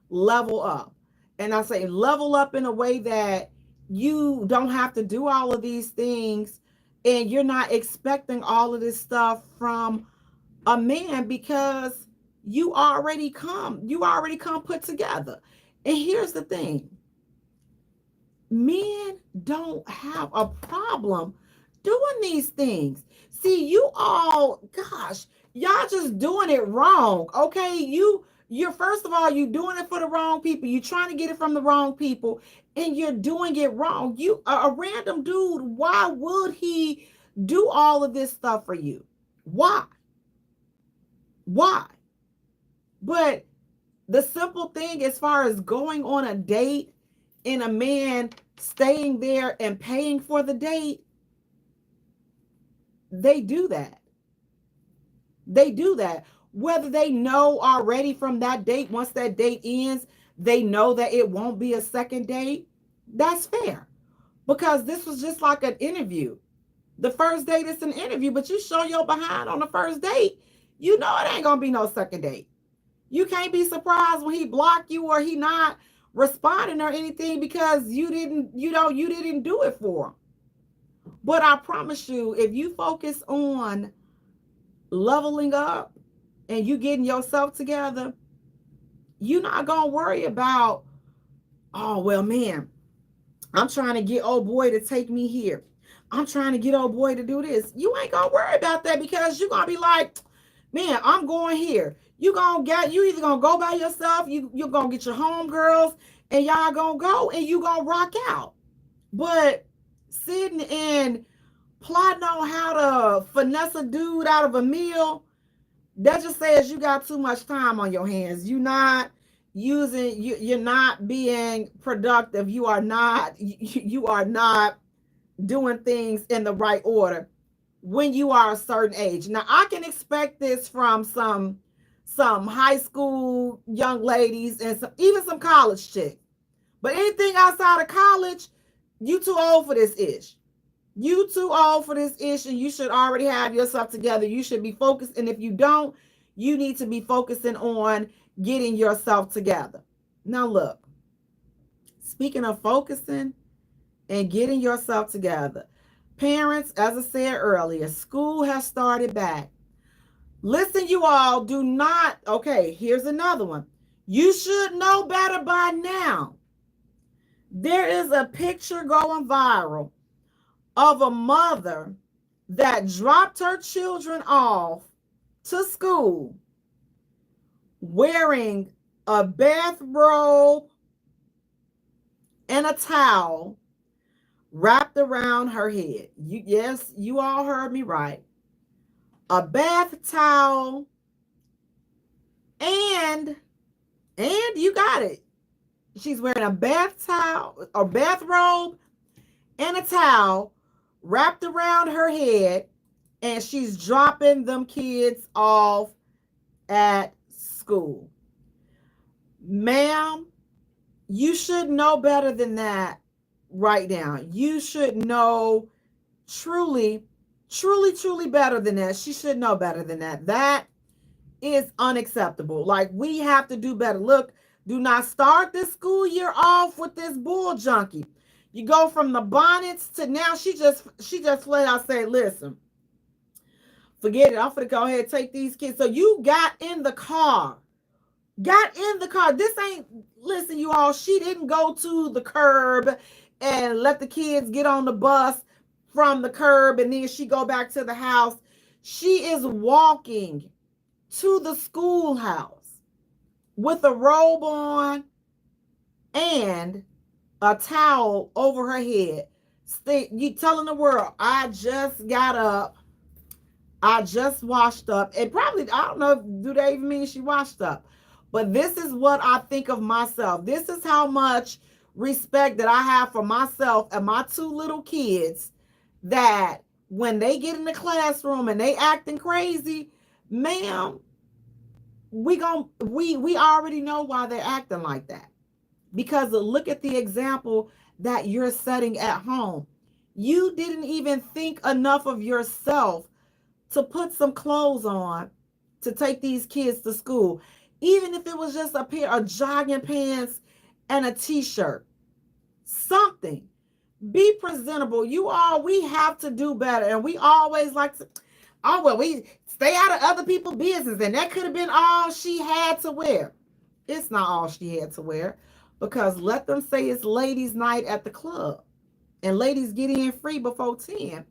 level up. And I say level up in a way that you don't have to do all of these things, and you're not expecting all of this stuff from a man, because you already come put together. And here's the thing. Men don't have a problem doing these things. See, you all, gosh, y'all just doing it wrong. Okay, you're first of all, you're doing it for the wrong people. You're trying to get it from the wrong people, and you're doing it wrong. You, a random dude, why would he do all of this stuff for you? Why? But the simple thing, as far as going on a date and a man staying there and paying for the date, they do that. Whether they know already from that date, once that date ends, they know that it won't be a second date. That's fair, because this was just like an interview. The first date is an interview, but you show your behind on the first date, you know it ain't gonna be no second date. You can't be surprised when he blocked you or he not responding or anything, because you didn't do it for him. But I promise you, if you focus on leveling up and you getting yourself together, you're not gonna worry about, oh well, man, I'm trying to get old boy to take me here. I'm trying to get old boy to do this. You ain't gonna worry about that, because you're gonna be like, man, I'm going here. You either gonna go by yourself, you're gonna get your homegirls, and y'all gonna go and you gonna rock out. But sitting and plotting on how to finesse a dude out of a meal, that just says you got too much time on your hands. You're not being productive. You are not doing things in the right order when you are a certain age. Now, I can expect this from some high school young ladies and even some college chicks. But anything outside of college, you too old for this ish. You too old for this ish, and you should already have yourself together. You should be focused. And if you don't, you need to be focusing on getting yourself together. Now, look, speaking of focusing and getting yourself together, parents, as I said earlier, school has started back. Listen, you all, do not. Okay, here's another one. You should know better by now. There is a picture going viral of a mother that dropped her children off to school wearing a bathrobe and a towel wrapped around her head. Yes, you all heard me right. A bath towel and you got it. She's wearing a bath towel or bathrobe and a towel wrapped around her head, and she's dropping them kids off at school. Ma'am, you should know better than that right now. You should know truly better than that. She should know better than that. That is unacceptable. Like, we have to do better. Look, do not start this school year off with this bull junkie. You go from the bonnets to now she just flat out said, listen, forget it. I'm going to go ahead and take these kids. So you got in the car. This ain't, listen, you all, she didn't go to the curb and let the kids get on the bus from the curb and then she go back to the house. She is walking to the schoolhouse with a robe on and a towel over her head. You telling the world, I just got up, I just washed up. And probably, I don't know, do they even mean she washed up? But this is what I think of myself. This is how much respect that I have for myself and my two little kids, that when they get in the classroom and they acting crazy, ma'am, we already know why they're acting like that. Because look at the example that you're setting at home. You didn't even think enough of yourself to put some clothes on to take these kids to school. Even if it was just a pair of jogging pants and a t-shirt. Something. Be presentable. You all, we have to do better. And we always like to, oh, well, we stay out of other people's business. And that could have been all she had to wear. It's not all she had to wear. Because let them say it's ladies' night at the club. And ladies get in free before 10.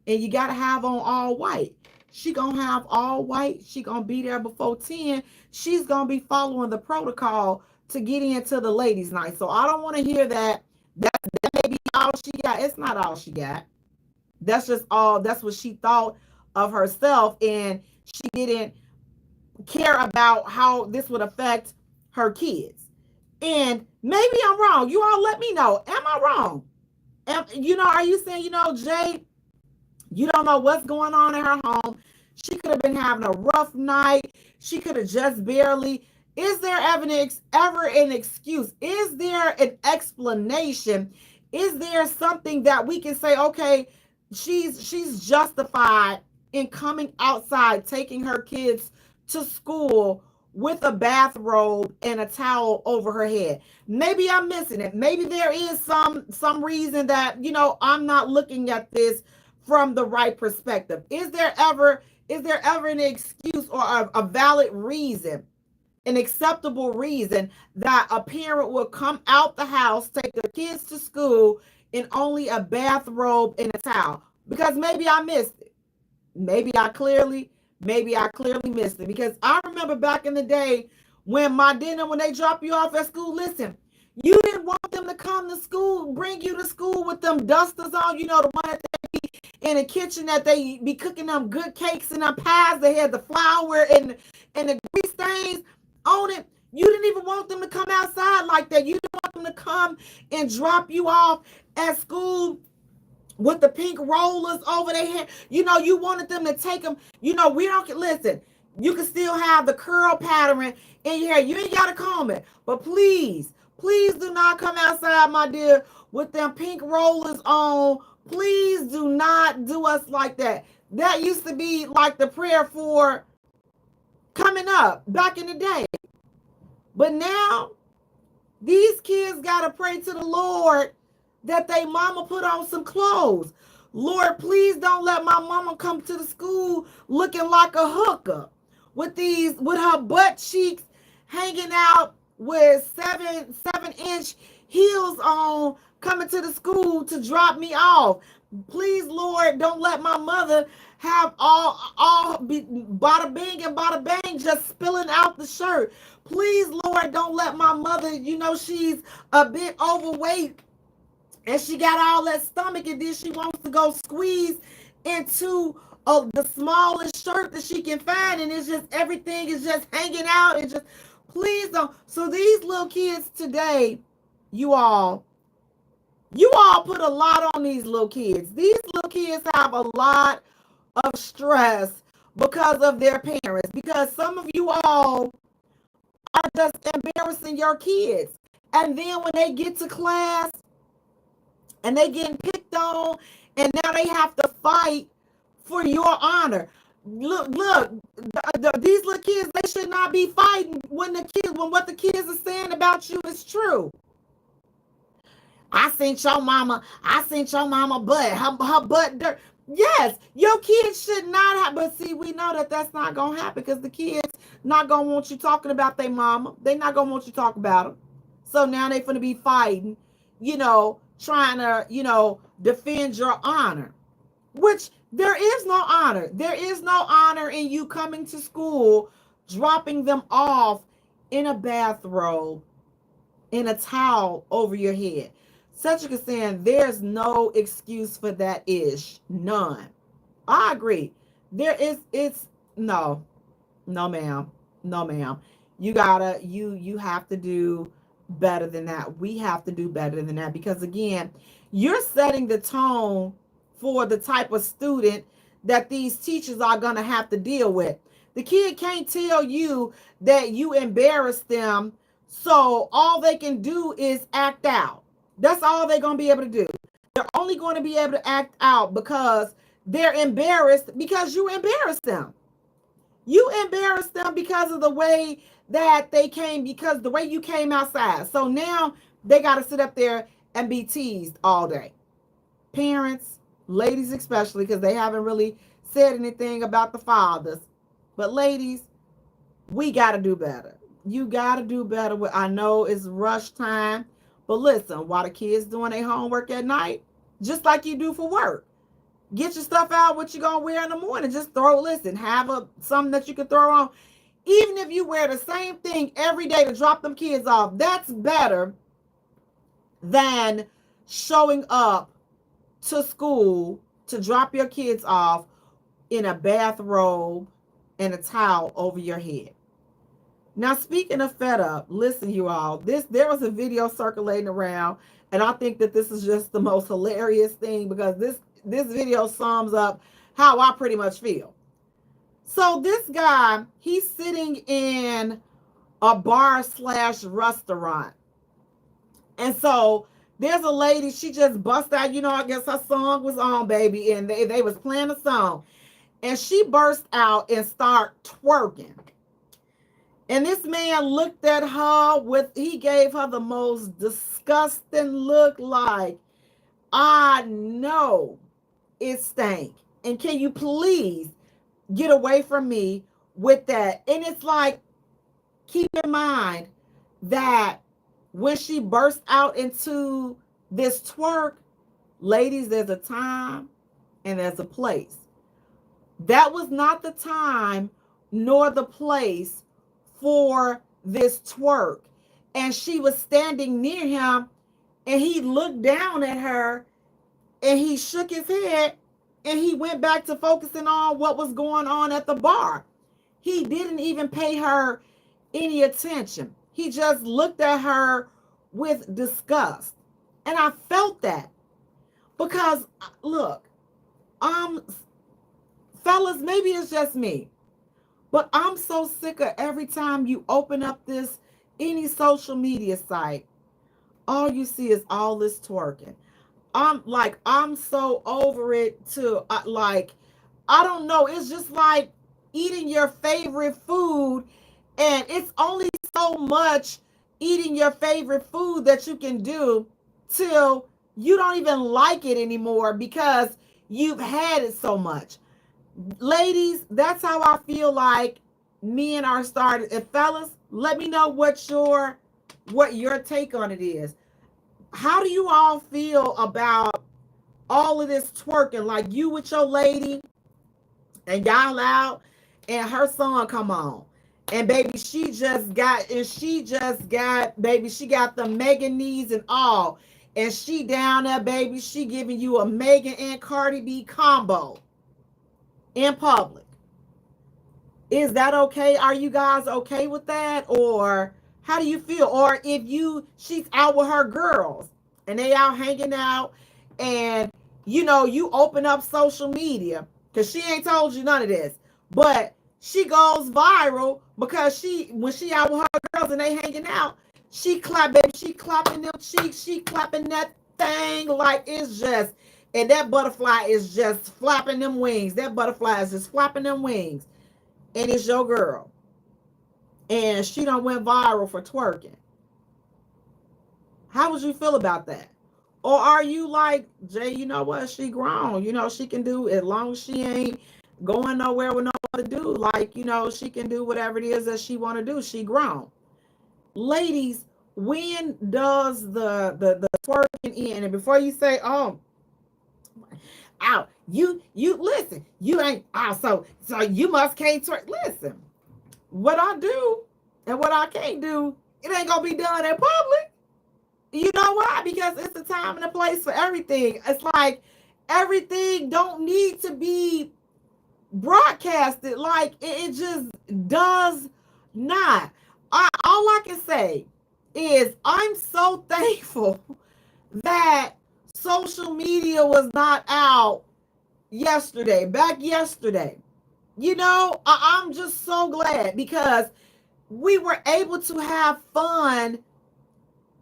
And you got to have on all white. She going to have all white. She going to be there before 10. She's going to be following the protocol to get into the ladies' night. So I don't want to hear that. That may be all she got. It's not all she got. That's just all. That's what she thought of herself. And she didn't care about how this would affect her kids. And maybe I'm wrong. You all let me know. Am I wrong? Are you saying, Jay, you don't know what's going on in her home. She could have been having a rough night. She could have just barely. Is there ever an excuse? Is there an explanation? Is there something that we can say, okay, she's justified in coming outside, taking her kids to school with a bathrobe and a towel over her head? Maybe I'm missing it. Maybe there is some reason that, I'm not looking at this from the right perspective. Is there ever an excuse or a valid reason, an acceptable reason that a parent will come out the house, take their kids to school in only a bathrobe and a towel? Because maybe I missed it. Maybe I clearly missed it. Because I remember back in the day when they drop you off at school, listen, you didn't want them to come to school, bring you to school with them dusters on, the one that they be in the kitchen, that they be cooking them good cakes and them pies. They had the flour and the grease stains on it. You didn't even want them to come outside like that. You didn't want them to come and drop you off at school with the pink rollers over their head. You wanted them to take them. We don't listen. You can still have the curl pattern in your hair. You ain't got to comb it. But please do not come outside, my dear, with them pink rollers on. Please do not do us like that. That used to be like the prayer for coming up back in the day. But now these kids got to pray to the Lord that they mama put on some clothes. Lord, please don't let my mama come to the school looking like a hooker with her butt cheeks hanging out with 7-inch heels on, coming to the school to drop me off. Please, Lord, don't let my mother have all be bada bing and bada bang just spilling out the shirt. Please, Lord, don't let my mother, she's a bit overweight and she got all that stomach, and then she wants to go squeeze into the smallest shirt that she can find, and it's just everything is just hanging out, and just please don't. So these little kids today, you all put a lot on these little kids. These little kids have a lot of stress because of their parents, because some of you all are just embarrassing your kids, and then when they get to class and they getting picked on, and now they have to fight for your honor. Look, these little kids, they should not be fighting when what the kids are saying about you is true. I seen your mama butt, her butt dirt. Yes, your kids should not have, but see, we know that that's not going to happen, because the kids not going to want you talking about their mama. They not going to want you to talk about them. So now they finna be fighting, trying to, defend your honor, which there is no honor. There is no honor in you coming to school, dropping them off in a bathrobe, in a towel over your head. Cedric is saying there's no excuse for that ish. None. I agree. No, ma'am. No, ma'am. You have to do better than that. We have to do better than that, because again, you're setting the tone for the type of student that these teachers are going to have to deal with. The kid can't tell you that you embarrassed them, so all they can do is act out. That's all they're going to be able to do. They're only going to be able to act out because they're embarrassed, because you embarrassed them. You embarrassed them because of the way that they came, because the way you came outside. So now they got to sit up there and be teased all day. Parents, ladies especially, because they haven't really said anything about the fathers. But ladies, we got to do better. You got to do better. I know it's rush time, but listen, while the kids doing their homework at night, just like you do for work, get your stuff out, what you gonna wear in the morning. Just have something that you can throw on. Even if you wear the same thing every day to drop them kids off, that's better than showing up to school to drop your kids off in a bathrobe and a towel over your head. Now, speaking of fed up, listen, you all, there was a video circulating around, and I think that this is just the most hilarious thing, because this video sums up how I pretty much feel. So this guy, he's sitting in a bar/restaurant. And so there's a lady, she just bust out, I guess her song was on, baby, and they was playing a song. And she burst out and start twerking. And this man looked at her he gave her the most disgusting look, like, I know it stank. And can you please get away from me with that? And it's like, keep in mind that when she burst out into this twerk, ladies, there's a time and there's a place. That was not the time nor the place for this twerk. And she was standing near him, and he looked down at her, and he shook his head, and he went back to focusing on what was going on at the bar. He didn't even pay her any attention. He just looked at her with disgust. And I felt that, because look, fellas, maybe it's just me, but I'm so sick of every time you open up any social media site, all you see is all this twerking. I'm so over it I don't know. It's just like, eating your favorite food, and it's only so much eating your favorite food that you can do till you don't even like it anymore because you've had it so much. Ladies, that's how I feel like men are started. And fellas, let me know what your take on it is. How do you all feel about all of this twerking? Like you with your lady and y'all out and her son come on. And baby, baby, she got the Megan knees and all. And she down there, baby, she giving you a Megan and Cardi B combo in public. Is that okay? Are you guys okay with that? Or how do you feel? Or if she's out with her girls and they out hanging out and you open up social media because she ain't told you none of this, but she goes viral because when she out with her girls and they hanging out, she clapping them cheeks, she clapping that thing like it's just, and that butterfly is just flapping them wings. That butterfly is just flapping them wings. And it's your girl. And she done went viral for twerking. How would you feel about that? Or are you like, Jay, you know what? She grown. She can do, as long as she ain't going nowhere with no other dude. Like, she can do whatever it is that she want to do. She grown. Ladies, when does the twerking end? And before you say, oh, out, you listen, you ain't so you must can't twerk. Listen, what I do and what I can't do, it ain't gonna be done in public. You know why? Because it's a time and a place for everything. It's like everything don't need to be broadcasted. Like it just does not. All I can say is I'm so thankful that social media was not out back yesterday. I'm just so glad because we were able to have fun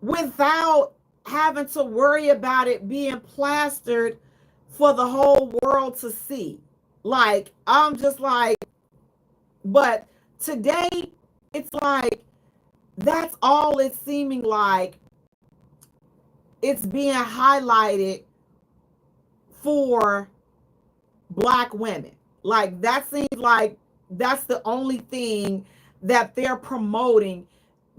without having to worry about it being plastered for the whole world to see. Like, I'm just like, but today it's like, that's all it's seeming like it's being highlighted for Black women. Like, that seems like that's the only thing that they're promoting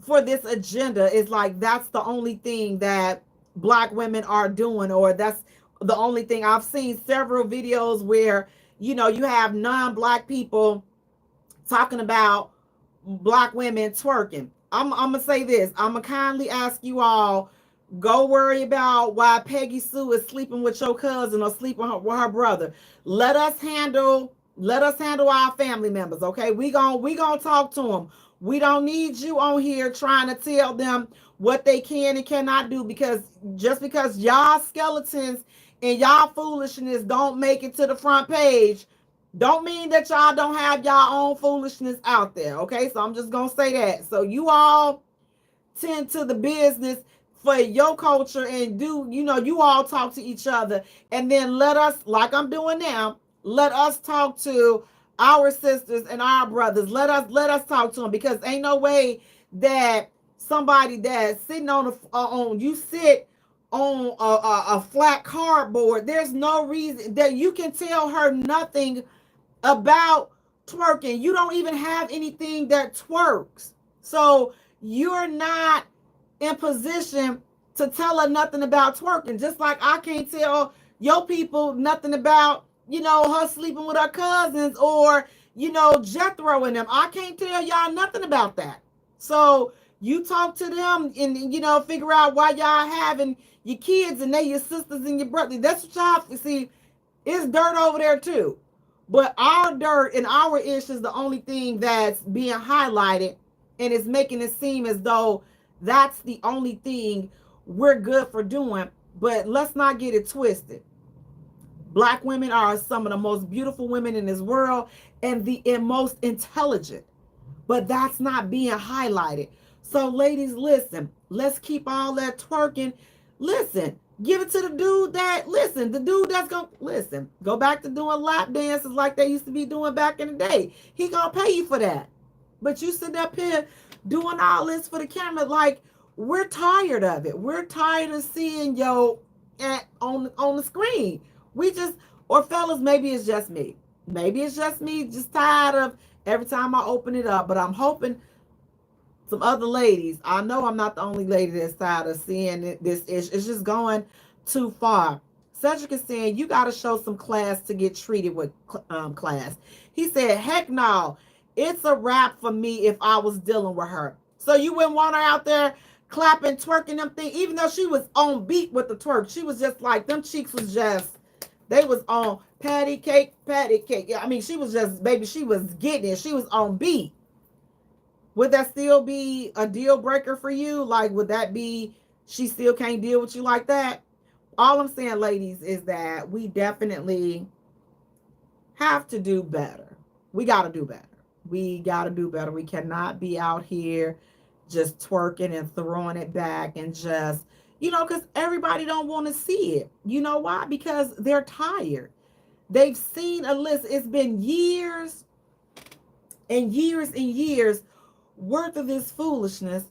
for this agenda, is like that's the only thing that Black women are doing, or that's the only thing. I've seen several videos where you have non-Black people talking about Black women twerking. I'm gonna say this. I'm gonna kindly ask you all, go worry about why Peggy Sue is sleeping with your cousin or sleeping with her brother. Let us handle our family members, okay? We gonna talk to them. We don't need you on here trying to tell them what they can and cannot do, because just because y'all skeletons and y'all foolishness don't make it to the front page, don't mean that y'all don't have y'all own foolishness out there, okay? So I'm just gonna say that. So you all tend to the business for your culture and do, you all talk to each other, and then let us, like I'm doing now, let us talk to our sisters and our brothers. Let us talk to them, because ain't no way that somebody that's sitting you sit on a flat cardboard. There's no reason that you can tell her nothing about twerking. You don't even have anything that twerks, so you're not in position to tell her nothing about twerking. Just like I can't tell your people nothing about her sleeping with her cousins, or Jethro and them. I can't tell y'all nothing about that. So you talk to them and figure out why y'all having your kids and they your sisters and your brothers. That's what y'all have to see. It's dirt over there too, but our dirt and our ish is the only thing that's being highlighted, and it's making it seem as though that's the only thing we're good for doing. But let's not get it twisted. Black women are some of the most beautiful women in this world and the most intelligent, but that's not being highlighted. So ladies, listen, let's keep all that twerking. Listen, Give it to the dude that, listen, the dude that's going to, listen, go back to doing lap dances like they used to be doing back in the day. He going to pay you for that. But you sit up here doing all this for the camera. Like, we're tired of it. We're tired of seeing on the screen. We just, or fellas, maybe it's just me. Maybe it's just me, just tired of every time I open it up. But I'm hoping some other ladies, I know I'm not the only lady that's tired of seeing this issue. It's just going too far. Cedric is saying, you got to show some class to get treated with class. He said, heck no, it's a wrap for me if I was dealing with her. So you wouldn't want her out there clapping, twerking them things, even though she was on beat with the twerk. She was just like, them cheeks was just, they was on patty cake. Yeah, I mean, she was just, baby, she was getting it. She was on beat. Would that still be a deal breaker for you? Like, would that be, she still can't deal with you like that? All I'm saying, ladies, is that we definitely have to do better. We got to do better. We got to do better. We cannot be out here just twerking and throwing it back and just, because everybody don't want to see it. You know why? Because they're tired. They've seen a list. It's been years and years and years worth of this foolishness,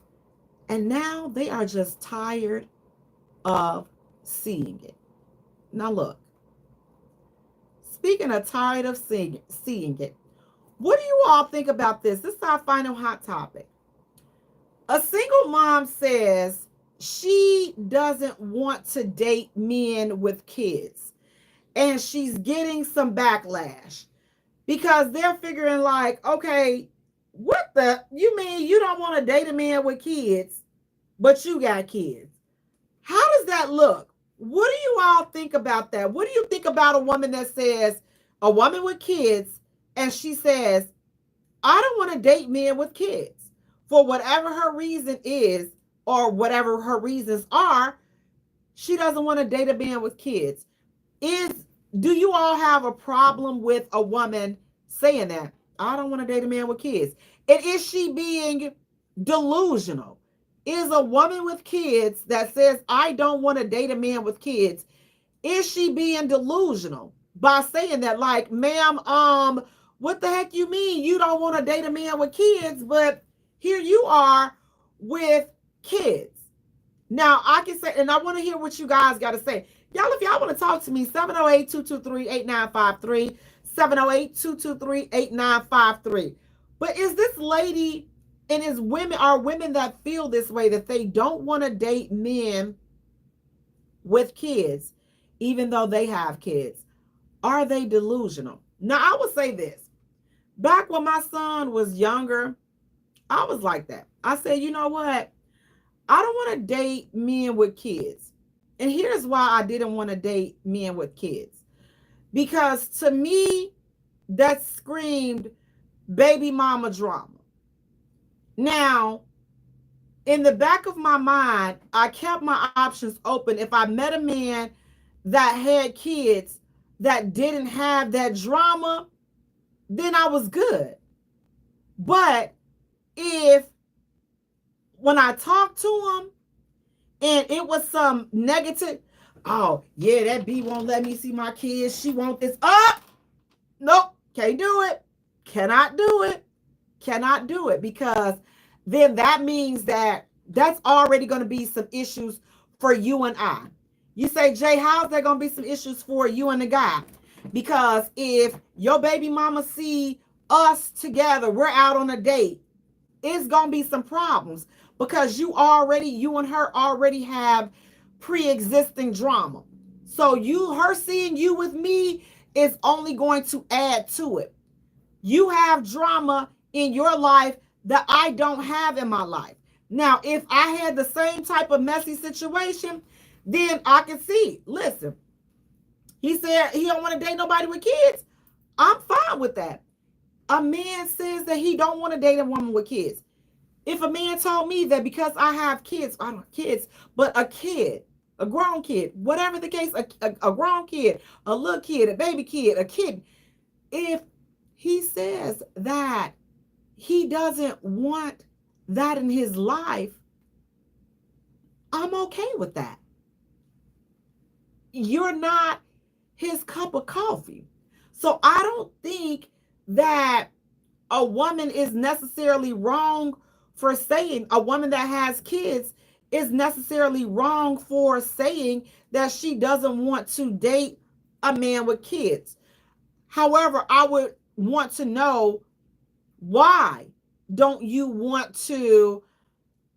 and now they are just tired of seeing it. Now look, speaking of tired of seeing it, what do you all think about this? This is our final hot topic. A single mom says she doesn't want to date men with kids, and she's getting some backlash because they're figuring like, okay, what you mean you don't want to date a man with kids, but you got kids? How does that look? What do you all think about that? What do you think about a woman that says, a woman with kids, and she says, I don't want to date men with kids for whatever her reason is, or whatever her reasons are, she doesn't want to date a man with kids. Do you all have a problem with a woman saying that? I don't want to date a man with kids. And is she being delusional? Is a woman with kids that says, I don't want to date a man with kids, is she being delusional by saying that? Like, ma'am, what the heck you mean you don't want to date a man with kids, but here you are with kids? Now, I can say, and I want to hear what you guys got to say. Y'all, if y'all want to talk to me, 708-223-8953, 708-223-8953. But is this lady, and is women, are women that feel this way, that they don't want to date men with kids, even though they have kids, are they delusional? Now, I would say this. Back when my son was younger, I was like that. I said, you know what? I don't want to date men with kids. And here's why I didn't want to date men with kids. Because to me, that screamed baby mama drama. Now, in the back of my mind, I kept my options open. If I met a man that had kids that didn't have that drama, then I was good. But when I talked to him and it was some negative, oh yeah, that B won't let me see my kids, she want this, nope, can't do it, cannot do it, because then that means that's already going to be some issues for you and I. You say, Jay, how's there going to be some issues for you and the guy? Because if your baby mama see us together, we're out on a date, it's going to be some problems, because you and her already have pre-existing drama. So her seeing you with me is only going to add to it. You have drama in your life that I don't have in my life. Now, if I had the same type of messy situation, then I can see, listen, he said he don't want to date nobody with kids. I'm fine with that. A man says that he don't want to date a woman with kids. If a man told me that because I have kids, I don't have kids, but a kid, a grown kid, whatever the case, a grown kid, a little kid, a baby kid, a kid, if he says that he doesn't want that in his life, I'm okay with that. you're not his cup of coffee. So I don't think that a woman is necessarily wrong for saying, a woman that has kids is necessarily wrong for saying that she doesn't want to date a man with kids. However, I would want to know, why don't you want to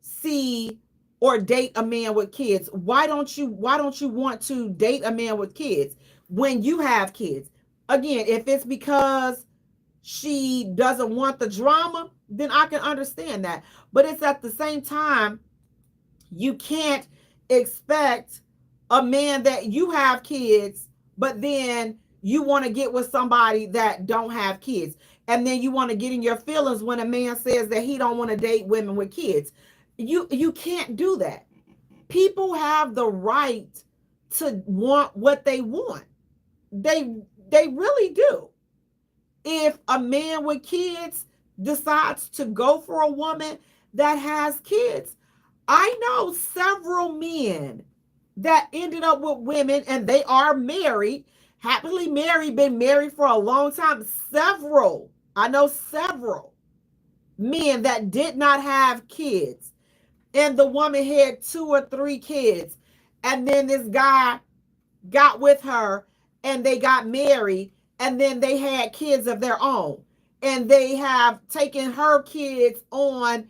see or date a man with kids? Why don't you want to date a man with kids when you have kids? Again, if it's because she doesn't want the drama, then I can understand that. But it's at the same time, you can't expect a man that you have kids, but then you want to get with somebody that don't have kids. And then you want to get in your feelings when a man says that he don't want to date women with kids. You can't do that. People have the right to want what they want. They really do. If a man with kids decides to go for a woman that has kids, I know several men that ended up with women and they are married, happily married, been married for a long time. I know several men that did not have kids, and the woman had 2 or 3 kids, and then this guy got with her and they got married, and then they had kids of their own, and they have taken her kids on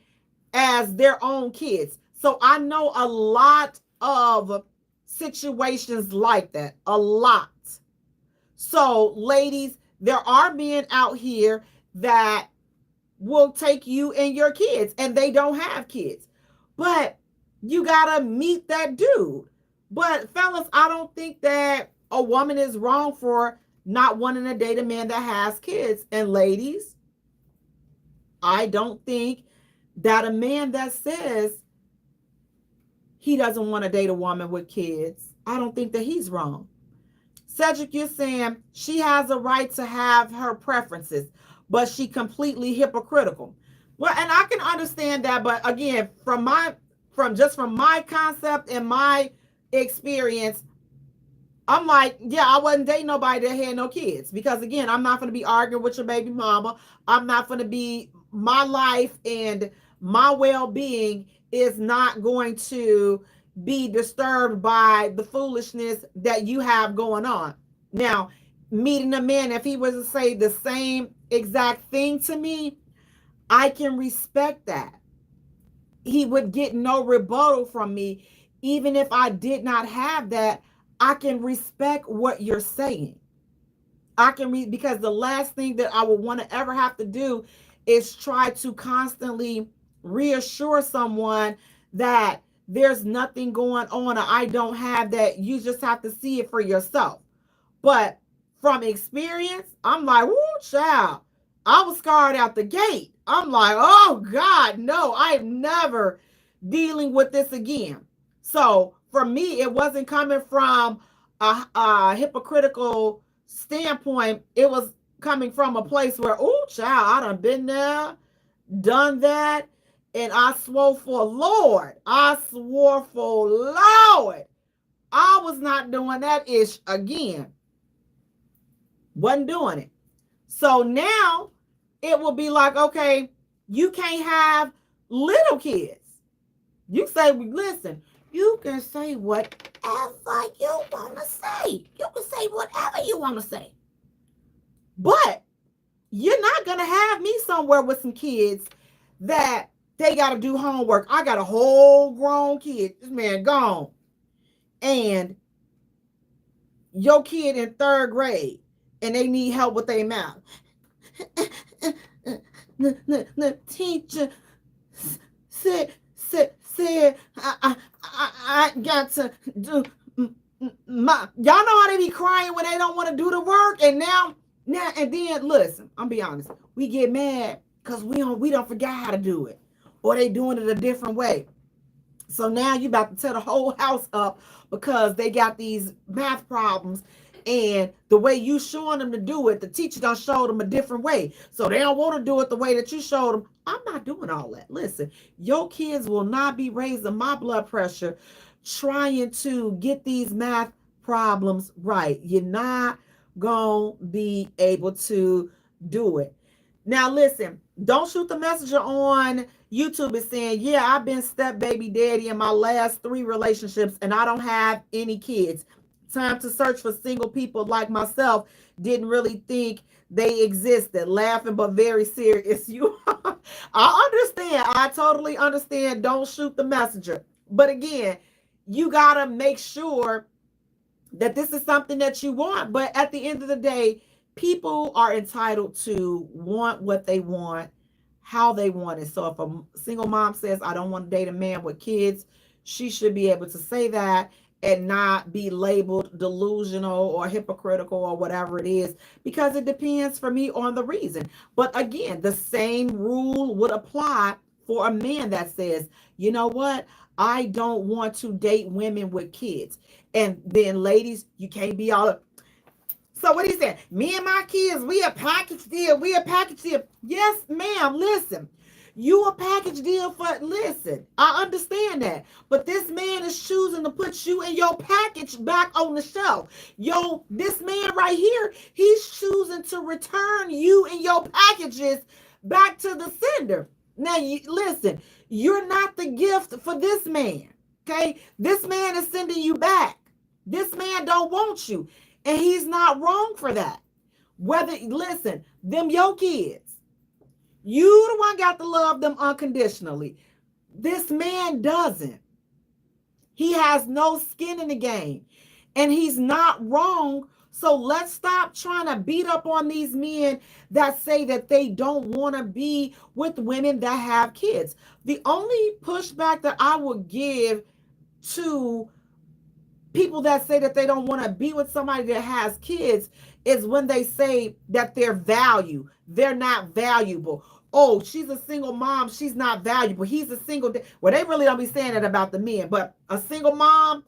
as their own kids. So I know a lot of situations like that, a lot. So ladies, there are men out here that will take you and your kids, and they don't have kids, but you gotta meet that dude. But fellas, I don't think that a woman is wrong for not wanting to date a man that has kids. And ladies, I don't think that a man that says he doesn't want to date a woman with kids, I don't think that he's wrong. Cedric, you're saying she has a right to have her preferences, but she completely hypocritical. Well, and I can understand that, but again, from my concept and my experience, I'm like, yeah, I wasn't dating nobody that had no kids, because again, I'm not going to be arguing with your baby mama. I'm not going to be, my life and my well-being is not going to be disturbed by the foolishness that you have going on. Now, meeting a man, if he was to say the same exact thing to me, I can respect that. He would get no rebuttal from me. Even if I did not have that, I can respect what you're saying. I can read, because the last thing that I would want to ever have to do is try to constantly reassure someone that there's nothing going on or I don't have that. You just have to see it for yourself. But from experience, I'm like, woo, child, I was scarred out the gate. I'm like, oh God, no, I'm never dealing with this again. So for me, it wasn't coming from a hypocritical standpoint. It was coming from a place where, oh child, I done been there, done that. And I swore for Lord, I was not doing that ish again. Wasn't doing it. So now it will be like, okay, you can't have little kids. You say, listen, you can say whatever you want to say. You can say whatever you want to say. But you're not going to have me somewhere with some kids that they got to do homework. I got a whole grown kid. This man gone. And your kid in 3rd grade and they need help with their mouth. The teacher said I got to do my, y'all know how they be crying when they don't want to do the work. And now and then, listen, I'm be honest, we get mad because we don't forget how to do it, or they doing it a different way. So now you about to tear the whole house up because they got these math problems, and the way you showing them to do it, the teacher done showed them a different way. So they don't want to do it the way that you showed them. I'm not doing all that. Listen, your kids will not be raising my blood pressure trying to get these math problems right. You're not going to be able to do it. Now, listen, don't shoot the messenger on YouTube is saying, yeah, I've been step baby daddy in my last 3 relationships and I don't have any kids. Time to search for single people like myself. Didn't really think they existed. Laughing but very serious. You I understand. I totally understand. Don't shoot the messenger. But again, you gotta make sure that this is something that you want. But at the end of the day, people are entitled to want what they want, how they want it. So if a single mom says, I don't want to date a man with kids, she should be able to say that and not be labeled delusional or hypocritical or whatever it is, because it depends for me on the reason. But again, the same rule would apply for a man that says, you know what? I don't want to date women with kids. And then, ladies, you can't be all. So what he said, me and my kids, we a package deal. We a package deal. Yes, ma'am. Listen, you a package deal for, listen, I understand that. But this man is choosing to put you and your package back on the shelf. This man right here, he's choosing to return you and your packages back to the sender. Now, listen, you're not the gift for this man. Okay? This man is sending you back. This man don't want you. And he's not wrong for that. Listen, them your kids. You the one got to love them unconditionally. This man doesn't. He has no skin in the game. And he's not wrong. So let's stop trying to beat up on these men that say that they don't want to be with women that have kids. The only pushback that I would give to people that say that they don't want to be with somebody that has kids is when they say that they're not valuable. Oh, she's a single mom, she's not valuable. He's a single well, they really don't be saying that about the men, but a single mom,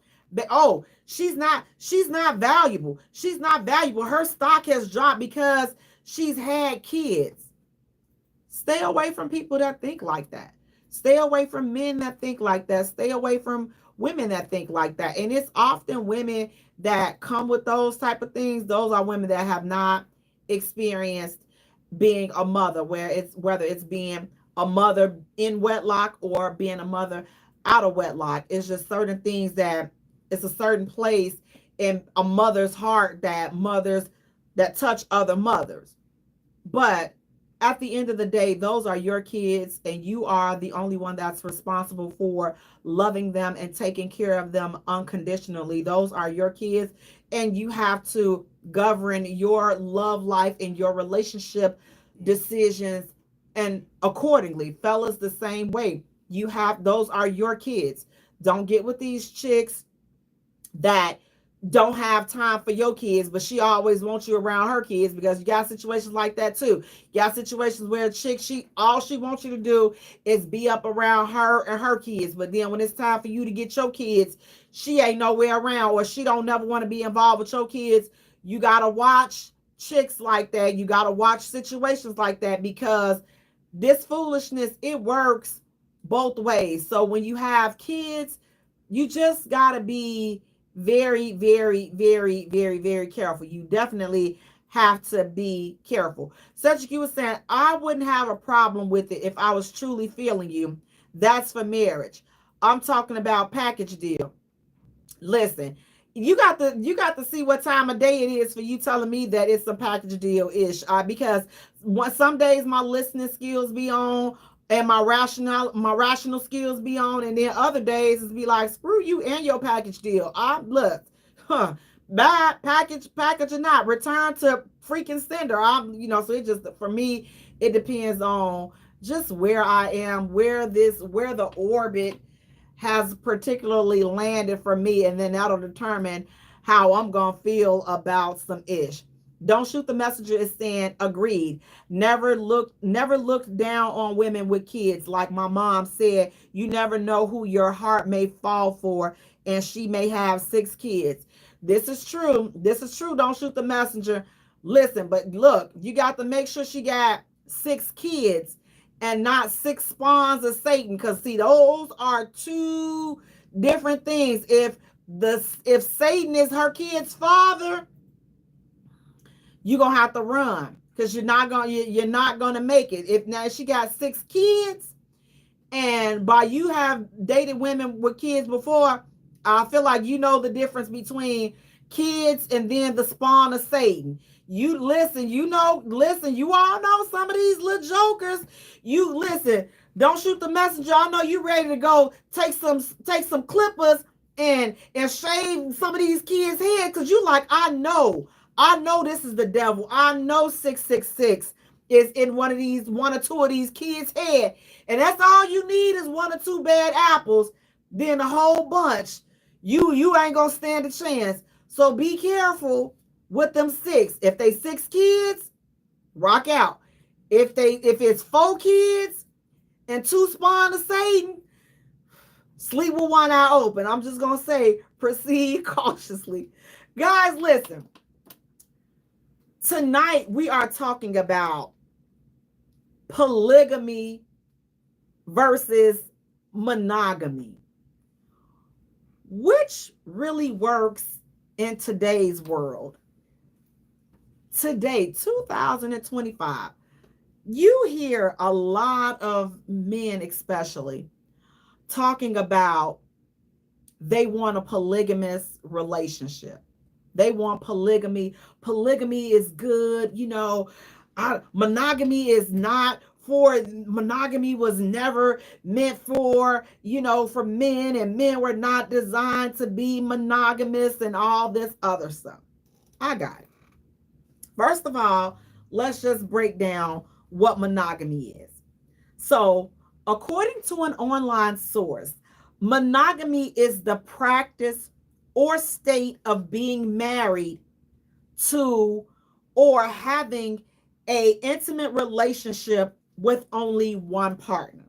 she's not valuable. She's not valuable. Her stock has dropped because she's had kids. Stay away from people that think like that. Stay away from men that think like that. Stay away from women that think like that. And it's often women that come with those type of things. Those are women that have not experienced being a mother, whether it's being a mother in wedlock or being a mother out of wedlock. It's just certain things that it's a certain place in a mother's heart that touch other mothers. But at the end of the day, those are your kids, and you are the only one that's responsible for loving them and taking care of them unconditionally. Those are your kids, and you have to govern your love life and your relationship decisions and accordingly. Fellas, the same way. Those are your kids. Don't get with these chicks that don't have time for your kids, but she always wants you around her kids, because you got situations like that too. You got situations where a chick, all she wants you to do is be up around her and her kids, but then when it's time for you to get your kids, she ain't nowhere around, or she don't never want to be involved with your kids. You gotta watch chicks like that. You gotta watch situations like that, because this foolishness, it works both ways. So when you have kids, you just gotta be very, very, very, very, very careful. You definitely have to be careful. Such you was saying, I wouldn't have a problem with it if I was truly feeling you. That's for marriage. I'm talking about package deal. Listen, you got to see what time of day it is for you telling me that it's a package deal ish. Because some days my listening skills be on, and my rational skills be on, and then other days it's be like, screw you and your package deal. Bad package or not, return to freaking sender. So it just, for me, it depends on just where I am, where the orbit has particularly landed for me, and then that'll determine how I'm gonna feel about some ish. Don't shoot the messenger is saying, agreed. Never look down on women with kids. Like my mom said, you never know who your heart may fall for, and she may have 6 kids. This is true. Don't shoot the messenger. Listen, but look, you got to make sure she got 6 kids and not 6 spawns of Satan. Because see, those are 2 different things. If if Satan is her kid's father, you're gonna have to run because you're not gonna make it. If now she got 6 kids, and by you have dated women with kids before, I feel like you know the difference between kids and then the spawn of Satan. You listen, you all know some of these little jokers. You listen, don't shoot the messenger. I know you ready to go take some clippers and shave some of these kids' head because you like, I know this is the devil. I know 666 is in one or two of these kids' head. And that's all you need is 1 or 2 bad apples. Then a whole bunch. You ain't gonna stand a chance. So be careful with them 6. If they 6 kids, rock out. If it's 4 kids and 2 spawn of Satan, sleep with one eye open. I'm just gonna say, proceed cautiously. Guys, listen. Tonight we are talking about polygamy versus monogamy. Which really works in today's world? Today, 2025, you hear a lot of men especially talking about they want a polygamous relationship. They want polygamy. Polygamy is good. Monogamy is not monogamy was never meant for men, and men were not designed to be monogamous and all this other stuff. I got it. First of all, let's just break down what monogamy is. So, according to an online source, monogamy is the practice or state of being married to or having an intimate relationship with only one partner.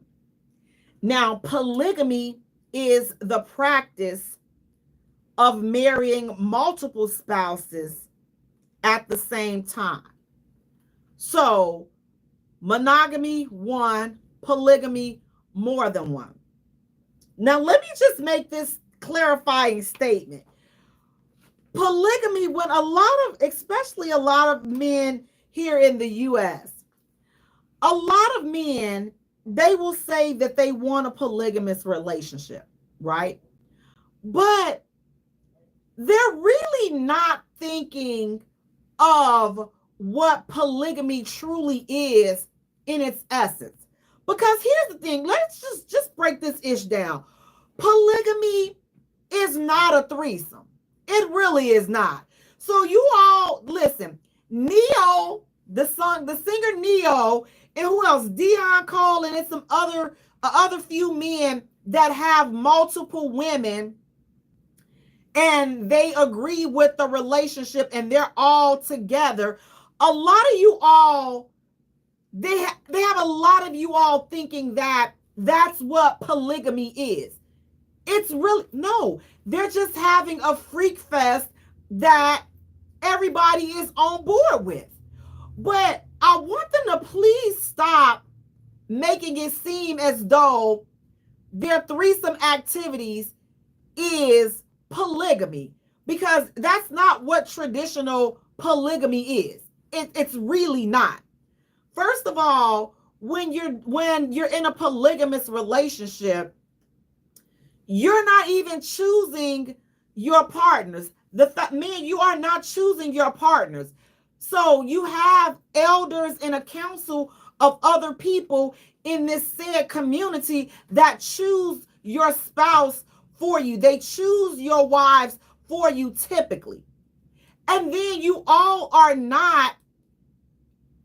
Now, polygamy is the practice of marrying multiple spouses at the same time. So, monogamy, 1, polygamy, more than 1. Now, let me just make this clarifying statement. Polygamy, when especially a lot of men here in the U.S., a lot of men, they will say that they want a polygamous relationship, right? But they're really not thinking of what polygamy truly is in its essence. Because here's the thing, let's just break this ish down. Polygamy is not a threesome. It really is not. So you all listen, Neo, the singer Neo, and who else? Dion Cole, and it's some other few men that have multiple women, and they agree with the relationship, and they're all together. A lot of you all, they have a lot of you all thinking that that's what polygamy is. It's really, no, they're just having a freak fest that everybody is on board with. But I want them to please stop making it seem as though their threesome activities is polygamy, because that's not what traditional polygamy is. It's really not. First of all, when you're in a polygamous relationship, you're not even choosing your partners. Men, you are not choosing your partners. So you have elders and a council of other people in this said community that choose your spouse for you. They choose your wives for you typically. And then you all are not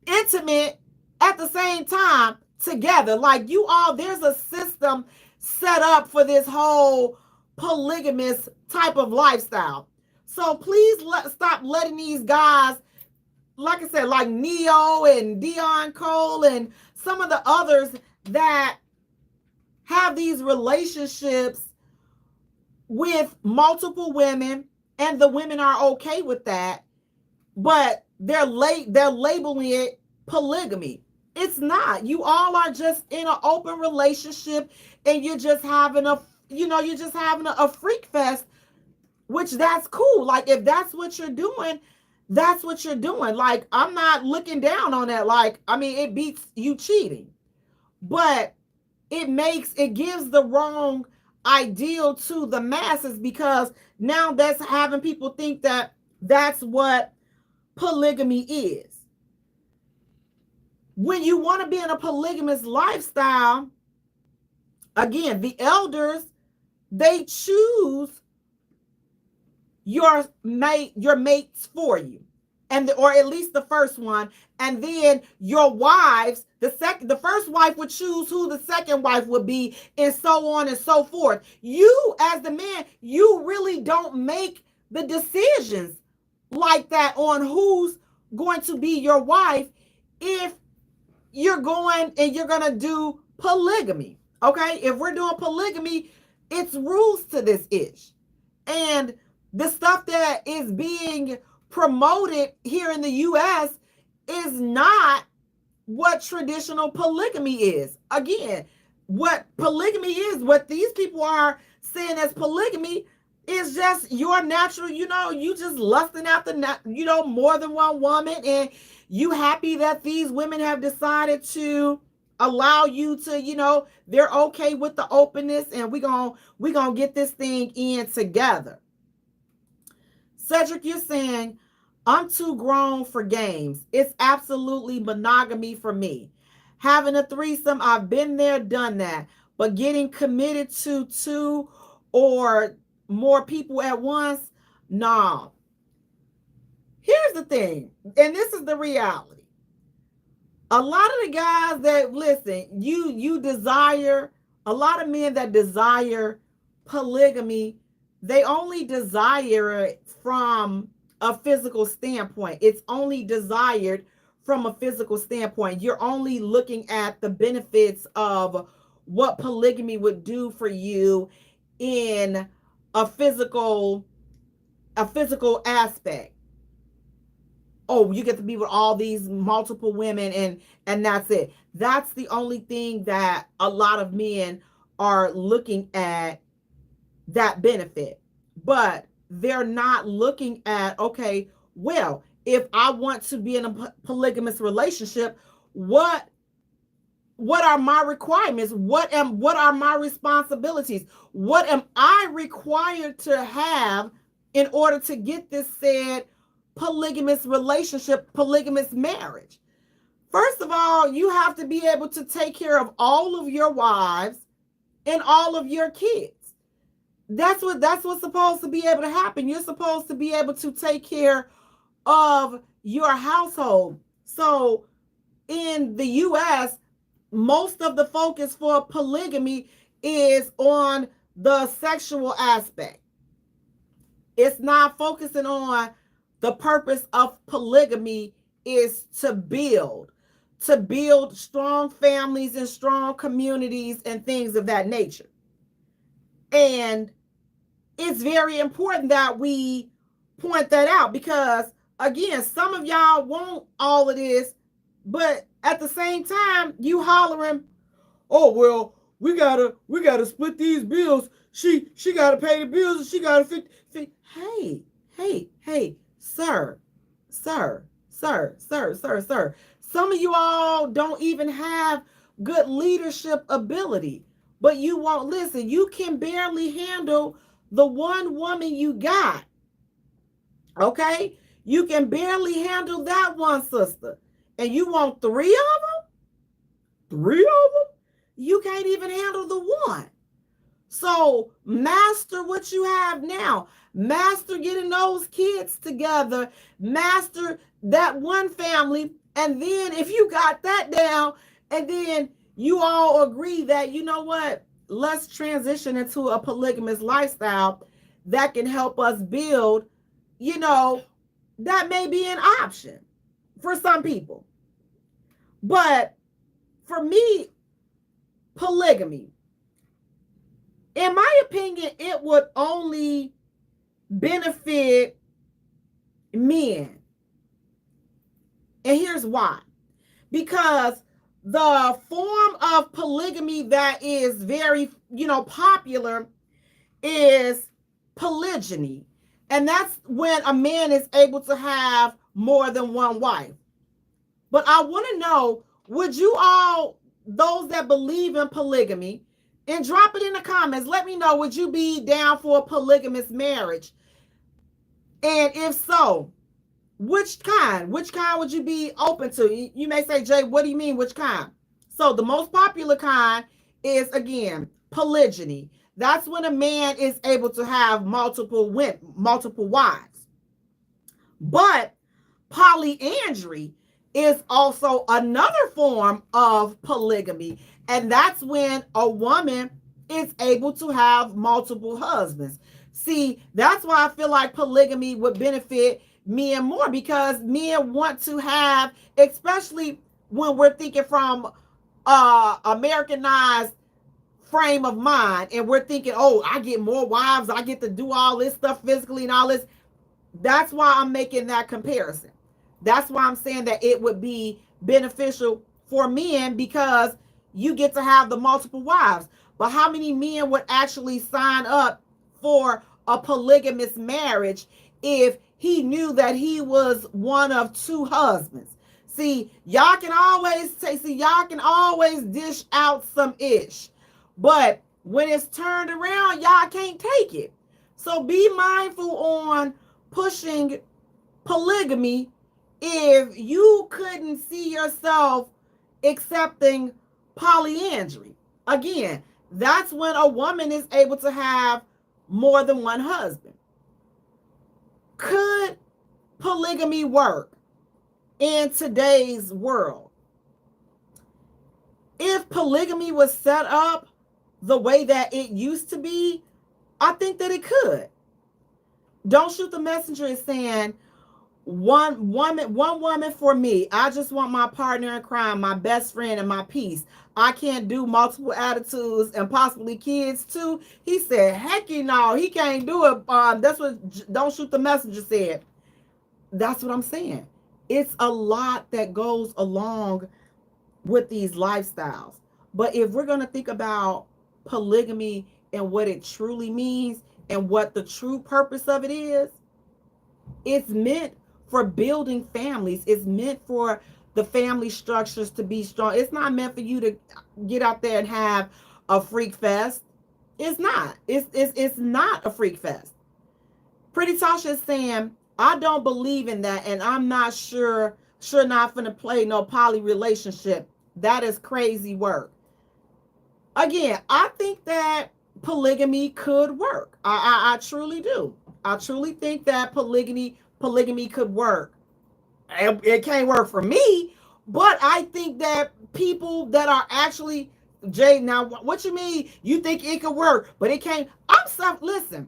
intimate at the same time together. Like you all, there's a system set up for this whole polygamous type of lifestyle. So please stop letting these guys, like I said, like Neo and Dion Cole and some of the others that have these relationships with multiple women, and the women are okay with that, but they're labeling it polygamy. It's not. You all are just in an open relationship, and you're just having a freak fest which that's cool. Like, if that's what you're doing, that's what you're doing. Like, I'm not looking down on that. Like, I mean, it beats you cheating, but it gives the wrong ideal to the masses, because now that's having people think that that's what polygamy is. When you want to be in a polygamous lifestyle, again, the elders, they choose your mates for you, and or at least the first one, and then your wives, the first wife would choose who the second wife would be, and so on and so forth. You, as the man, you really don't make the decisions like that on who's going to be your wife if you're going to do polygamy. Okay, if we're doing polygamy, it's rules to this ish. And the stuff that is being promoted here in the US is not what traditional polygamy is. Again, what polygamy is, what these people are saying as polygamy, is just your natural, you just lusting after, more than one woman, and you happy that these women have decided to allow you to, they're okay with the openness, and we're gonna get this thing in together. Cedric, you're saying, I'm too grown for games. It's absolutely monogamy for me. Having a threesome, I've been there, done that. But getting committed to two or more people at once, nah. Here's the thing, and this is the reality. A lot of the guys that, listen, you desire, a lot of men that desire polygamy, they only desire it from a physical standpoint. It's only desired from a physical standpoint. You're only looking at the benefits of what polygamy would do for you in a physical aspect. Oh, you get to be with all these multiple women, and that's it. That's the only thing that a lot of men are looking at, that benefit. But they're not looking at, okay, well, if I want to be in a polygamous relationship, what are my requirements? What are my responsibilities? What am I required to have in order to get this said polygamous relationship, polygamous marriage? First of all, you have to be able to take care of all of your wives and all of your kids. That's what's supposed to be able to happen. You're supposed to be able to take care of your household. So in the US, most of the focus for polygamy is on the sexual aspect. It's not focusing on the purpose of polygamy is to build strong families and strong communities and things of that nature. And it's very important that we point that out, because again, some of y'all want all of this, but at the same time, you hollering, oh, well, we gotta split these bills. She gotta pay the bills, and she gotta fit. Hey, sir. Some of you all don't even have good leadership ability, but you won't listen. You can barely handle the one woman you got. Okay? You can barely handle that one sister. And you want three of them? You can't even handle the one. So master what you have now. Master getting those kids together. Master that one family. And then if you got that down, and then you all agree that, you know what, let's transition into a polygamous lifestyle that can help us build, that may be an option for some people. But for me, polygamy, in my opinion, it would only benefit men. And here's why. Because the form of polygamy that is very, popular is polygyny. And that's when a man is able to have more than one wife. But I want to know, would you all, those that believe in polygamy, and drop it in the comments. Let me know, would you be down for a polygamous marriage? And if so, which kind? Which kind would you be open to? You may say, Jay, what do you mean, which kind? So the most popular kind is, again, polygyny. That's when a man is able to have multiple wives. But polyandry is also another form of polygamy. And that's when a woman is able to have multiple husbands. See, that's why I feel like polygamy would benefit men more, because men want to have, especially when we're thinking from Americanized frame of mind, and we're thinking, oh, I get more wives, I get to do all this stuff physically and all this. That's why I'm making that comparison. That's why I'm saying that it would be beneficial for men, because you get to have the multiple wives. But how many men would actually sign up for a polygamous marriage if he knew that he was one of two husbands? See, y'all can always dish out some ish. But when it's turned around, y'all can't take it. So be mindful on pushing polygamy if you couldn't see yourself accepting polyandry. Again, that's when a woman is able to have more than one husband. Could polygamy work in today's world? If polygamy was set up the way that it used to be, I think that it could. Don't Shoot the Messenger is saying, one woman for me. I just want my partner in crime, my best friend, and my peace. I can't do multiple attitudes and possibly kids too. He said, heck no, he can't do it. That's what Don't Shoot the Messenger said. That's what I'm saying. It's a lot that goes along with these lifestyles. But if we're going to think about polygamy and what it truly means and what the true purpose of it is, it's meant for building families. It's meant for the family structures to be strong. It's not meant for you to get out there and have a freak fest. It's not. It's not a freak fest. Pretty Tasha is saying, I don't believe in that, and I'm not sure not finna play no poly relationship. That is crazy work. Again, I think that polygamy could work. I truly do. I truly think that polygamy could work. It can't work for me, but I think that people that are actually, Jay, now what you mean? You think it could work, but it can't? Listen,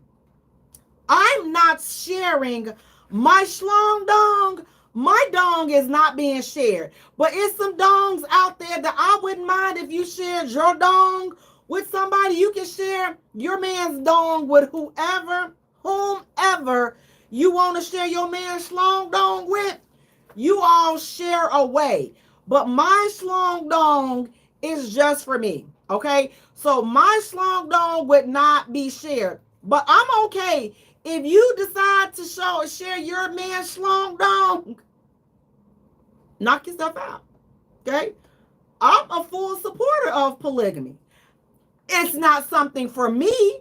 I'm not sharing my schlong dong. My dong is not being shared, but it's some dongs out there that I wouldn't mind if you shared your dong with somebody. You can share your man's dong with whomever you want to share your man's schlong dong with. You all share away, but my schlong dong is just for me. Okay, so my schlong dong would not be shared, but I'm okay if you decide to share your man's schlong dong. Knock yourself out. Okay, I'm a full supporter of polygamy. It's not something for me,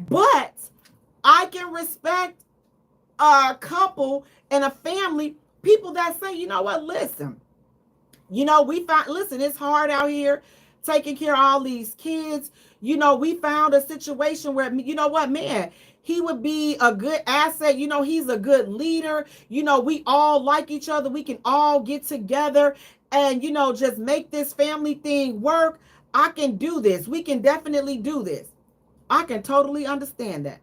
but I can respect a couple and a family, people that say, you know what, listen, it's hard out here taking care of all these kids. We found a situation where, you know what, man, he would be a good asset. He's a good leader. We all like each other. We can all get together and, just make this family thing work. I can do this. We can definitely do this. I can totally understand that.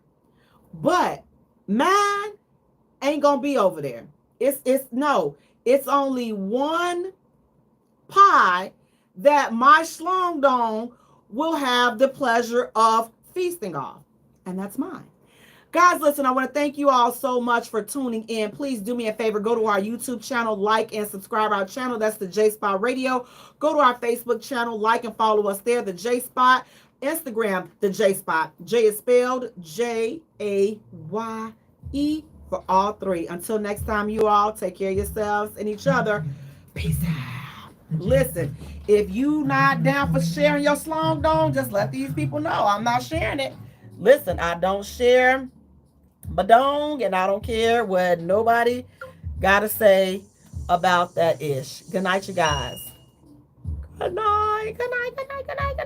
But mine ain't gonna be over there. It's only one pie that my schlong dong will have the pleasure of feasting off, and that's mine. Guys, listen, I want to thank you all so much for tuning in. Please do me a favor. Go to our YouTube channel, like and subscribe our channel. That's the Jaye Spot Radio. Go to our Facebook channel, like and follow us there, the Jaye Spot. Instagram, the Jaye Spot. Jay is spelled Jaye. E for all three. Until next time, you all take care of yourselves and each other. Peace out. Listen, if you not down for sharing your slong dong, just let these people know. I'm not sharing it. Listen, I don't share my dong, and I don't care what nobody got to say about that ish. Good night, you guys. Good night. Good night. Good night. Good night. Good night.